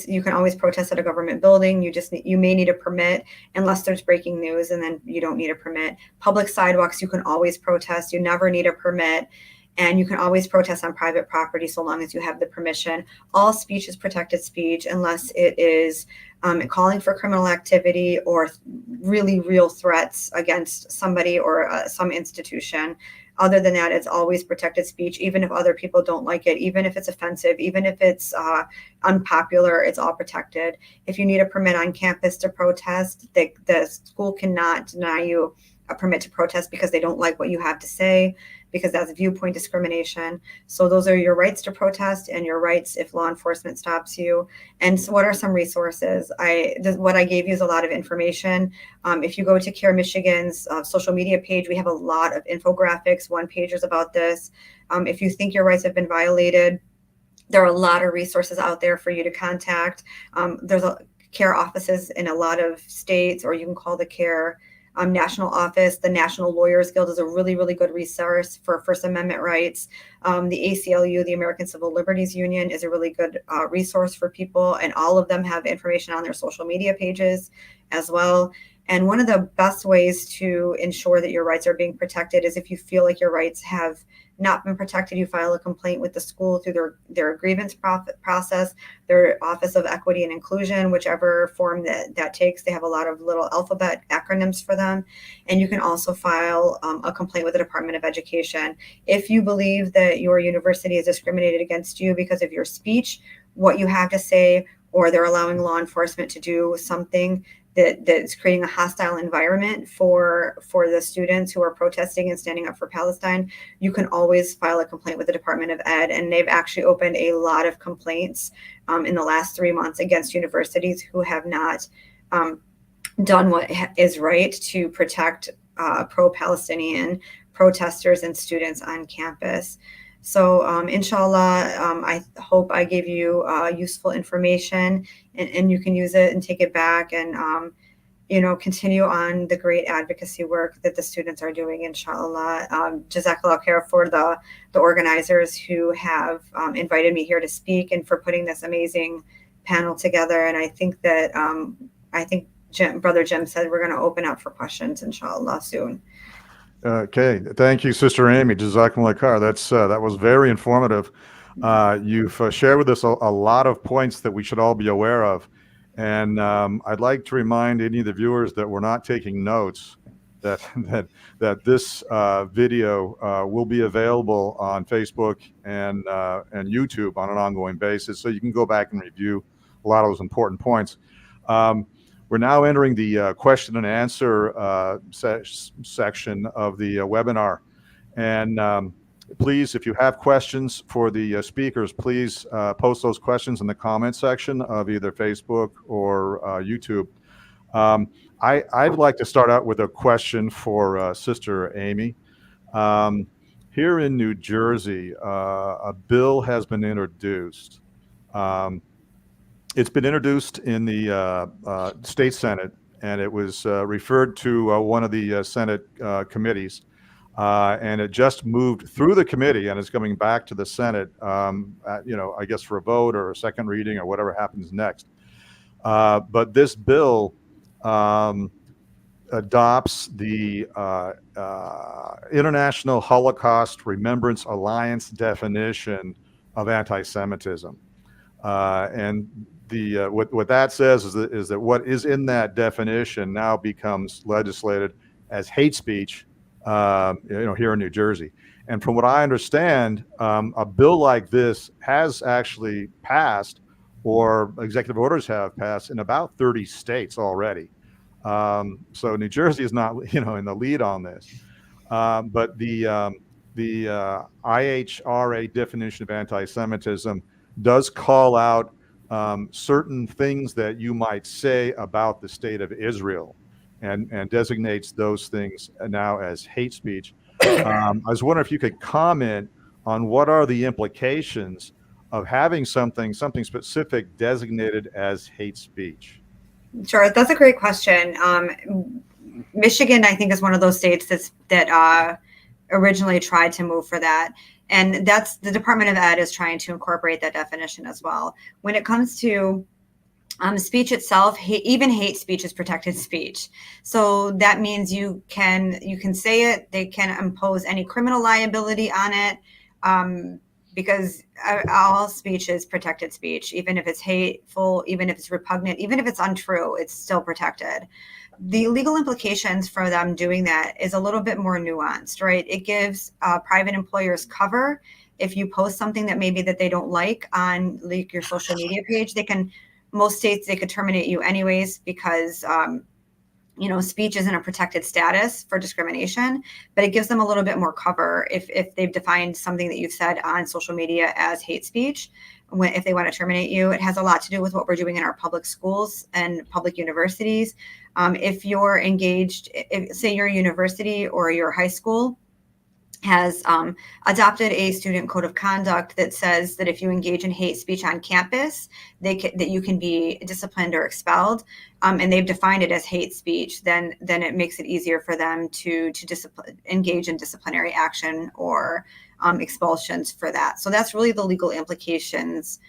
S4: you can always protest at a government building. You may need a permit unless there's breaking news, and then you don't need a permit. Public sidewalks, you can always protest. You never need a permit. And you can always protest on private property so long as you have the permission. All speech is protected speech unless it is calling for criminal activity or really real threats against somebody or some institution. Other than that, it's always protected speech, even if other people don't like it, even if it's offensive, even if it's unpopular, it's all protected. If you need a permit on campus to protest, the school cannot deny you a permit to protest because they don't like what you have to say, because that's viewpoint discrimination. So those are your rights to protest and your rights if law enforcement stops you. And so what are some resources? What I gave you is a lot of information. If you go to CARE Michigan's social media page, we have a lot of infographics, one-pagers about this. If you think your rights have been violated, there are a lot of resources out there for you to contact. There's CARE offices in a lot of states, or you can call the CARE national office. The National Lawyers Guild is a really, really good resource for First Amendment rights. The ACLU, the American Civil Liberties Union, is a really good resource for people, and all of them have information on their social media pages as well. And one of the best ways to ensure that your rights are being protected is if you feel like your rights have not been protected, you file a complaint with the school through their grievance process, their Office of Equity and Inclusion, whichever form that takes. They have a lot of little alphabet acronyms for them. And you can also file a complaint with the Department of Education. If you believe that your university is discriminated against you because of your speech, what you have to say, or they're allowing law enforcement to do something that's creating a hostile environment for the students who are protesting and standing up for Palestine, you can always file a complaint with the Department of Ed. And they've actually opened a lot of complaints in the last 3 months against universities who have not done what is right to protect pro-Palestinian protesters and students on campus. So inshallah, I hope I gave you useful information, and you can use it and take it back and, continue on the great advocacy work that the students are doing, inshallah. Jazakallah khair for the organizers who have invited me here to speak and for putting this amazing panel together. And I think that, Brother Jim said we're going to open up for questions, inshallah, soon.
S1: Okay, thank you, Sister Amy. Jazakumullah khair. That was very informative. You've shared with us a lot of points that we should all be aware of, and I'd like to remind any of the viewers that we're not taking notes. That this video will be available on Facebook and YouTube on an ongoing basis, so you can go back and review a lot of those important points. We're now entering the question and answer section of the webinar. And please, if you have questions for the speakers, please post those questions in the comment section of either Facebook or YouTube. I'd like to start out with a question for Sister Amy. Here in New Jersey, a bill has been introduced. It's been introduced in the state Senate, and it was referred to one of the Senate committees, and it just moved through the committee, and it's coming back to the Senate, I guess for a vote or a second reading or whatever happens next. But this bill adopts the International Holocaust Remembrance Alliance definition of anti-Semitism, and what that says is that what is in that definition now becomes legislated as hate speech, here in New Jersey. And from what I understand, a bill like this has actually passed, or executive orders have passed in about 30 states already. So New Jersey is not, in the lead on this. But the IHRA definition of anti-Semitism does call out certain things that you might say about the state of Israel, and designates those things now as hate speech. I was wondering if you could comment on what are the implications of having something specific designated as hate speech.
S4: Sure, that's a great question. Michigan, I think, is one of those states that originally tried to move for that. And that's the Department of Ed is trying to incorporate that definition as well. When it comes to speech itself, even hate speech is protected speech. So that means you can say it. They can impose any criminal liability on it, because all speech is protected speech. Even if it's hateful, even if it's repugnant, even if it's untrue, it's still protected. The legal implications for them doing that is a little bit more nuanced, right? It gives private employers cover. If you post something that they don't like on your social media page, most states, they could terminate you anyways, because speech isn't a protected status for discrimination, but it gives them a little bit more cover if they've defined something that you've said on social media as hate speech. If they want to terminate you, it has a lot to do with what we're doing in our public schools and public universities. If you're engaged, say your university or your high school has adopted a student code of conduct that says that if you engage in hate speech on campus, that you can be disciplined or expelled, and they've defined it as hate speech, then it makes it easier for them to engage in disciplinary action or expulsions for that. So that's really the legal implications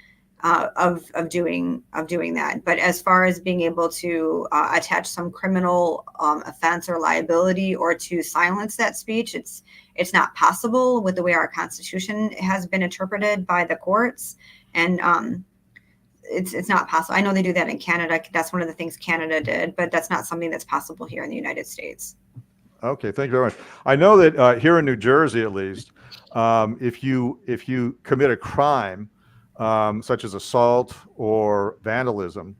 S4: of doing that. But as far as being able to attach some criminal offense or liability or to silence that speech, it's not possible with the way our Constitution has been interpreted by the courts, and it's not possible. I know they do that in Canada. That's one of the things Canada did, but that's not something that's possible here in the United States.
S1: Okay, thank you very much. I know that here in New Jersey, at least, if you commit a crime such as assault or vandalism,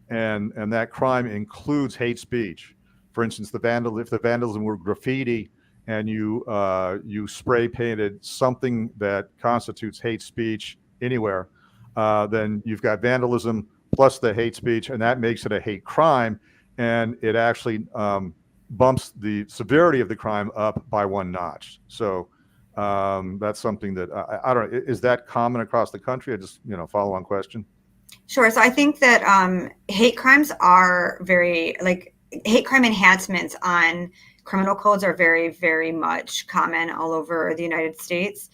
S1: and that crime includes hate speech, for instance, if the vandalism were graffiti and you spray painted something that constitutes hate speech anywhere, then you've got vandalism plus the hate speech, and that makes it a hate crime, and it actually bumps the severity of the crime up by one notch. So that's something that I don't know. Is that common across the country? I just, follow on question.
S4: Sure. So I think that hate crimes are hate crime enhancements on criminal codes are very, very much common all over the United States.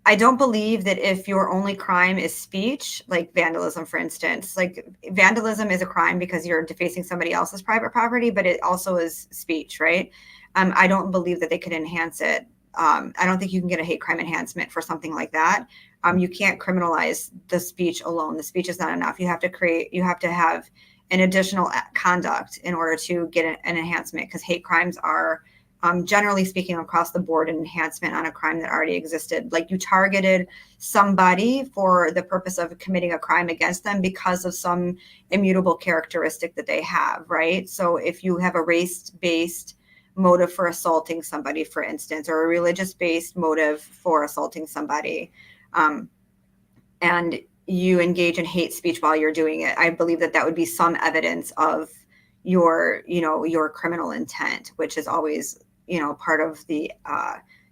S4: I don't believe that if your only crime is speech, like vandalism, for instance, like vandalism is a crime because you're defacing somebody else's private property, but it also is speech, right? I don't believe that they could enhance it. I don't think you can get a hate crime enhancement for something like that. You can't criminalize the speech alone. The speech is not enough. You have to have an additional conduct in order to get an enhancement, because hate crimes are generally speaking across the board an enhancement on a crime that already existed. Like you targeted somebody for the purpose of committing a crime against them because of some immutable characteristic that they have, right? So if you have a race-based motive for assaulting somebody, for instance, or a religious-based motive for assaulting somebody, and you engage in hate speech while you're doing it, I believe that would be some evidence of your criminal intent, which is always part of the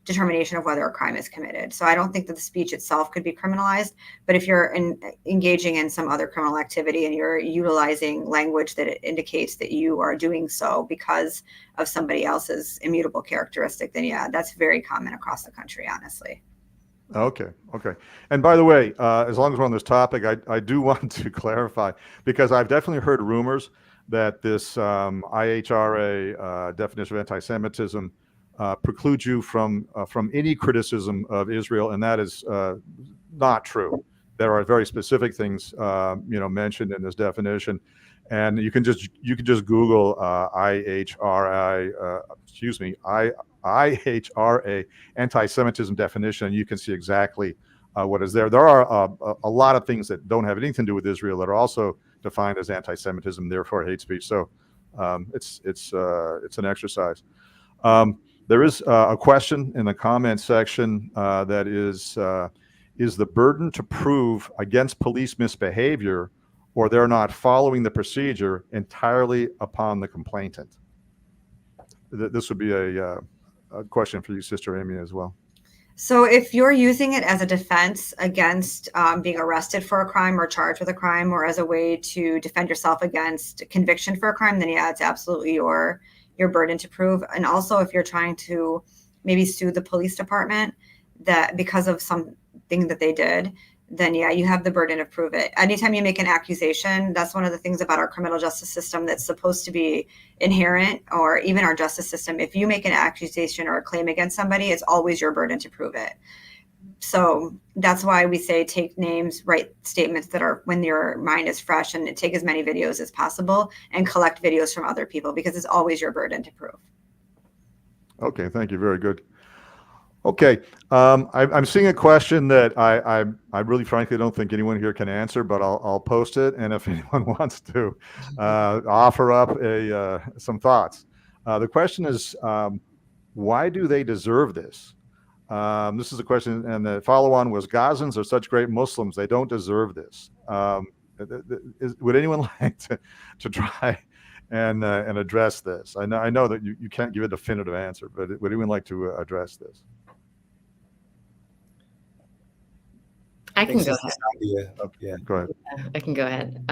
S4: determination of whether a crime is committed. So I don't think that the speech itself could be criminalized, but if you're engaging in some other criminal activity and you're utilizing language that it indicates that you are doing so because of somebody else's immutable characteristic, then yeah, that's very common across the country, honestly.
S1: Okay. And by the way, as long as we're on this topic, I do want to clarify, because I've definitely heard rumors that this IHRA definition of anti-Semitism precludes you from any criticism of Israel, and that is not true. There are very specific things mentioned in this definition, and you can just Google IHRA anti-Semitism definition, and you can see exactly what is there. There are a lot of things that don't have anything to do with Israel that are also defined as anti-Semitism, therefore hate speech. So it's an exercise. There is a question in the comment section that is the burden to prove against police misbehavior or they're not following the procedure entirely upon the complainant? This would be a question for you, Sister Amy, as well.
S4: So if you're using it as a defense against being arrested for a crime or charged with a crime, or as a way to defend yourself against conviction for a crime, then yeah, it's absolutely your burden to prove. And also if you're trying to maybe sue the police department that because of something that they did, then yeah, you have the burden to prove it. Anytime you make an accusation, that's one of the things about our criminal justice system that's supposed to be inherent, or even our justice system. If you make an accusation or a claim against somebody, it's always your burden to prove it. So that's why we say take names, write statements that are when your mind is fresh, and take as many videos as possible and collect videos from other people, because it's always your burden to prove.
S1: Okay, thank you. Very good. Okay, I'm seeing a question that I really frankly don't think anyone here can answer, but I'll post it, and if anyone wants to offer up some thoughts. The question is, why do they deserve this? This is a question, and the follow-on was, Gazans are such great Muslims, they don't deserve this. Would anyone like to try and address this? I know that you can't give a definitive answer, but would anyone like to address this?
S3: I can go ahead.
S1: Yeah, go ahead.
S3: I can go ahead.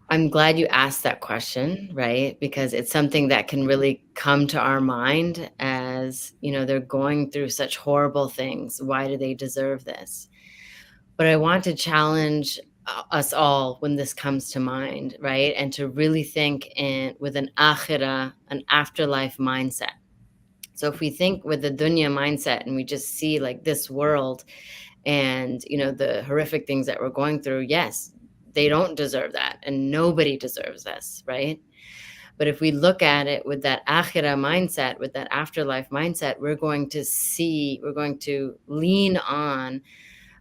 S3: I'm glad you asked that question, right? Because it's something that can really come to our mind as because, they're going through such horrible things. Why do they deserve this? But I want to challenge us all when this comes to mind, right? And to really think with an akhirah, an afterlife mindset. So if we think with the dunya mindset and we just see like this world and, the horrific things that we're going through, yes, they don't deserve that. And nobody deserves this, right? But if we look at it with that akhirah mindset, with that afterlife mindset, we're going to lean on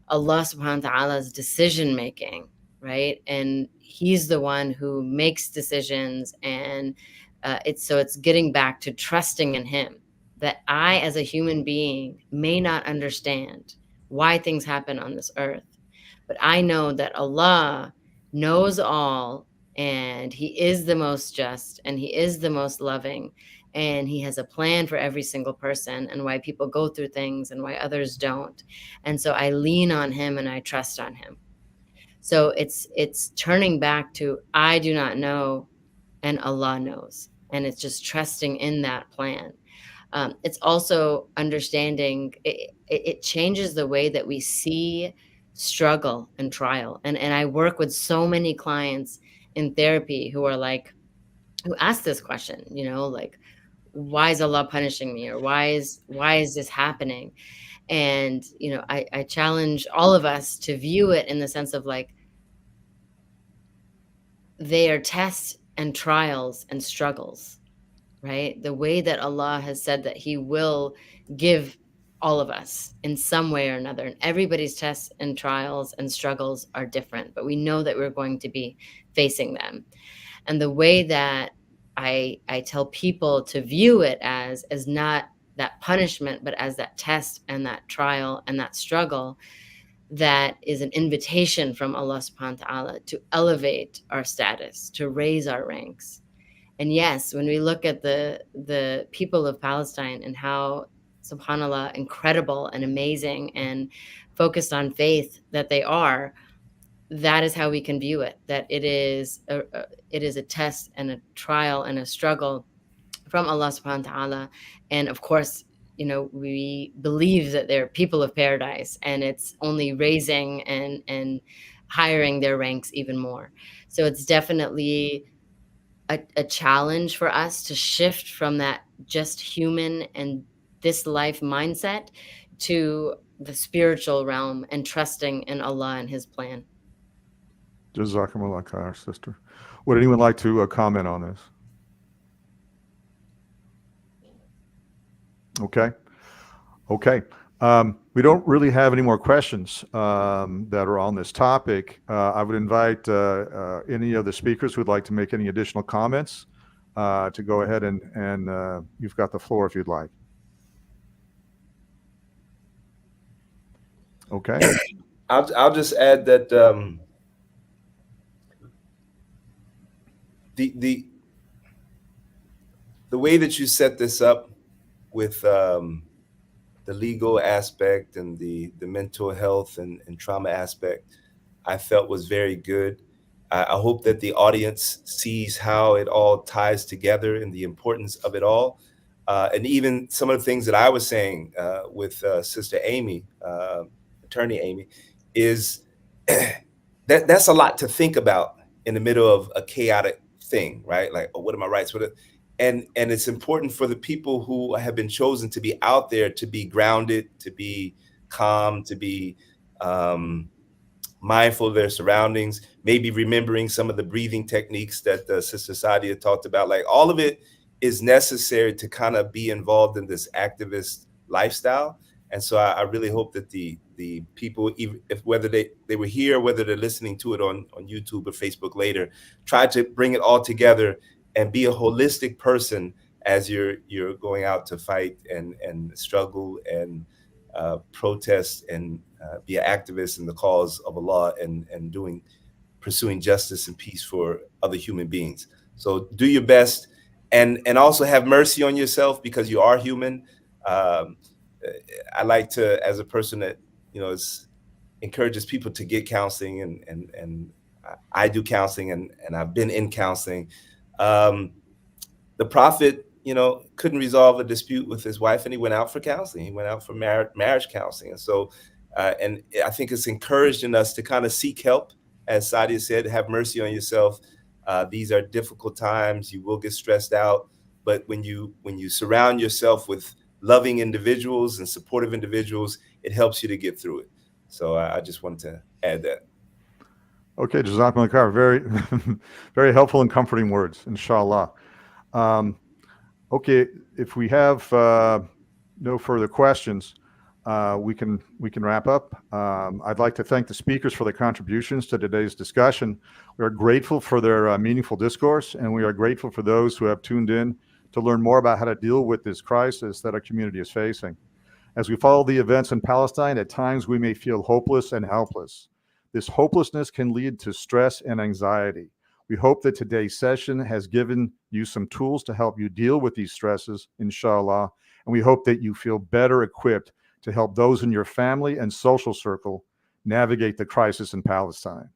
S3: Allah subhanahu wa ta'ala's decision making, right? And he's the one who makes decisions. And it's getting back to trusting in him, that I, as a human being, may not understand why things happen on this earth, but I know that Allah knows all, and he is the most just, and he is the most loving, and he has a plan for every single person, and why people go through things and why others don't. And so I lean on him and I trust on him. So it's turning back to, I do not know and Allah knows, and it's just trusting in that plan. It's also understanding it changes the way that we see struggle and trial. And I work with so many clients in therapy who ask this question, like, why is Allah punishing me? Or why is this happening? And, I challenge all of us to view it in the sense of like, they are tests and trials and struggles, right? The way that Allah has said that he will give all of us in some way or another. And everybody's tests and trials and struggles are different, but we know that we're going to be facing them. And the way that I tell people to view it as not that punishment, but as that test and that trial and that struggle, that is an invitation from Allah subhanahu wa ta'ala to elevate our status, to raise our ranks. And yes, when we look at the people of Palestine and how, subhanAllah, incredible and amazing and focused on faith that they are, that is how we can view it, that it is a test and a trial and a struggle from Allah subhanahu wa ta'ala. And of course, we believe that they're people of paradise, and it's only raising and hiring their ranks even more. So it's definitely a challenge for us to shift from that just human and this life mindset to the spiritual realm and trusting in Allah and his plan.
S1: Jazakumullah khair, sister. Would anyone like to comment on this? Okay. We don't really have any more questions that are on this topic. I would invite any of the speakers who would like to make any additional comments to go ahead and you've got the floor if you'd like. Okay.
S2: I'll just add that the way that you set this up with the legal aspect and the mental health and trauma aspect, I felt was very good. I hope that the audience sees how it all ties together and the importance of it all. And even some of the things that I was saying with Sister Amy, Attorney Amy, is that's a lot to think about in the middle of a chaotic thing, right? Like, oh, what are my rights? And it's important for the people who have been chosen to be out there to be grounded, to be calm, to be mindful of their surroundings, maybe remembering some of the breathing techniques that Sister Sadia talked about. Like, all of it is necessary to kind of be involved in this activist lifestyle. And so I really hope that the people, even if whether they were here, whether they're listening to it on YouTube or Facebook later, try to bring it all together and be a holistic person as you're going out to fight and struggle and protest and be an activist in the cause of Allah and pursuing justice and peace for other human beings. So do your best and also have mercy on yourself, because you are human. I like to, as a person that encourages people to get counseling, and I do counseling and I've been in counseling. The Prophet couldn't resolve a dispute with his wife, and he went out for counseling. He went out for marriage counseling. And so, and I think it's encouraged in us to kind of seek help, as Sadia said, have mercy on yourself. These are difficult times. You will get stressed out, but when you surround yourself with loving individuals and supportive individuals, it helps you to get through it. So I just wanted to add that.
S1: Okay, Jazakumullah khair. Very, very helpful and comforting words, inshallah. Okay, if we have no further questions, we can wrap up. I'd like to thank the speakers for their contributions to today's discussion. We are grateful for their meaningful discourse, and we are grateful for those who have tuned in to learn more about how to deal with this crisis that our community is facing. As we follow the events in Palestine, at times we may feel hopeless and helpless. This hopelessness can lead to stress and anxiety. We hope that today's session has given you some tools to help you deal with these stresses, inshallah, and we hope that you feel better equipped to help those in your family and social circle navigate the crisis in Palestine.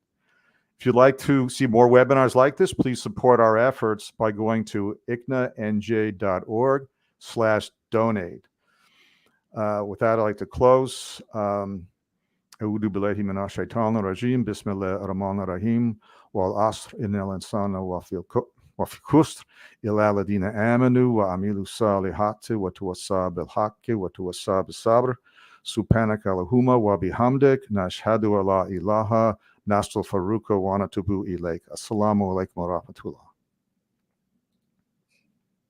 S1: If you'd like to see more webinars like this, please support our efforts by going to icnanj.org/donate. With that, I'd like to close. أعوذ بالله من الشيطان الرجيم بسم الله الرحمن الرحيم والعصر إن الإنسان وفي خسر إلا الذين آمنوا وعملوا الصالحات وتواصوا بالحق وتواصوا بالصبر سبحانك اللهم وبحمدك نشهد أن لا إله نستغفرك ونتوب إليك. السلام عليكم ورحمة الله.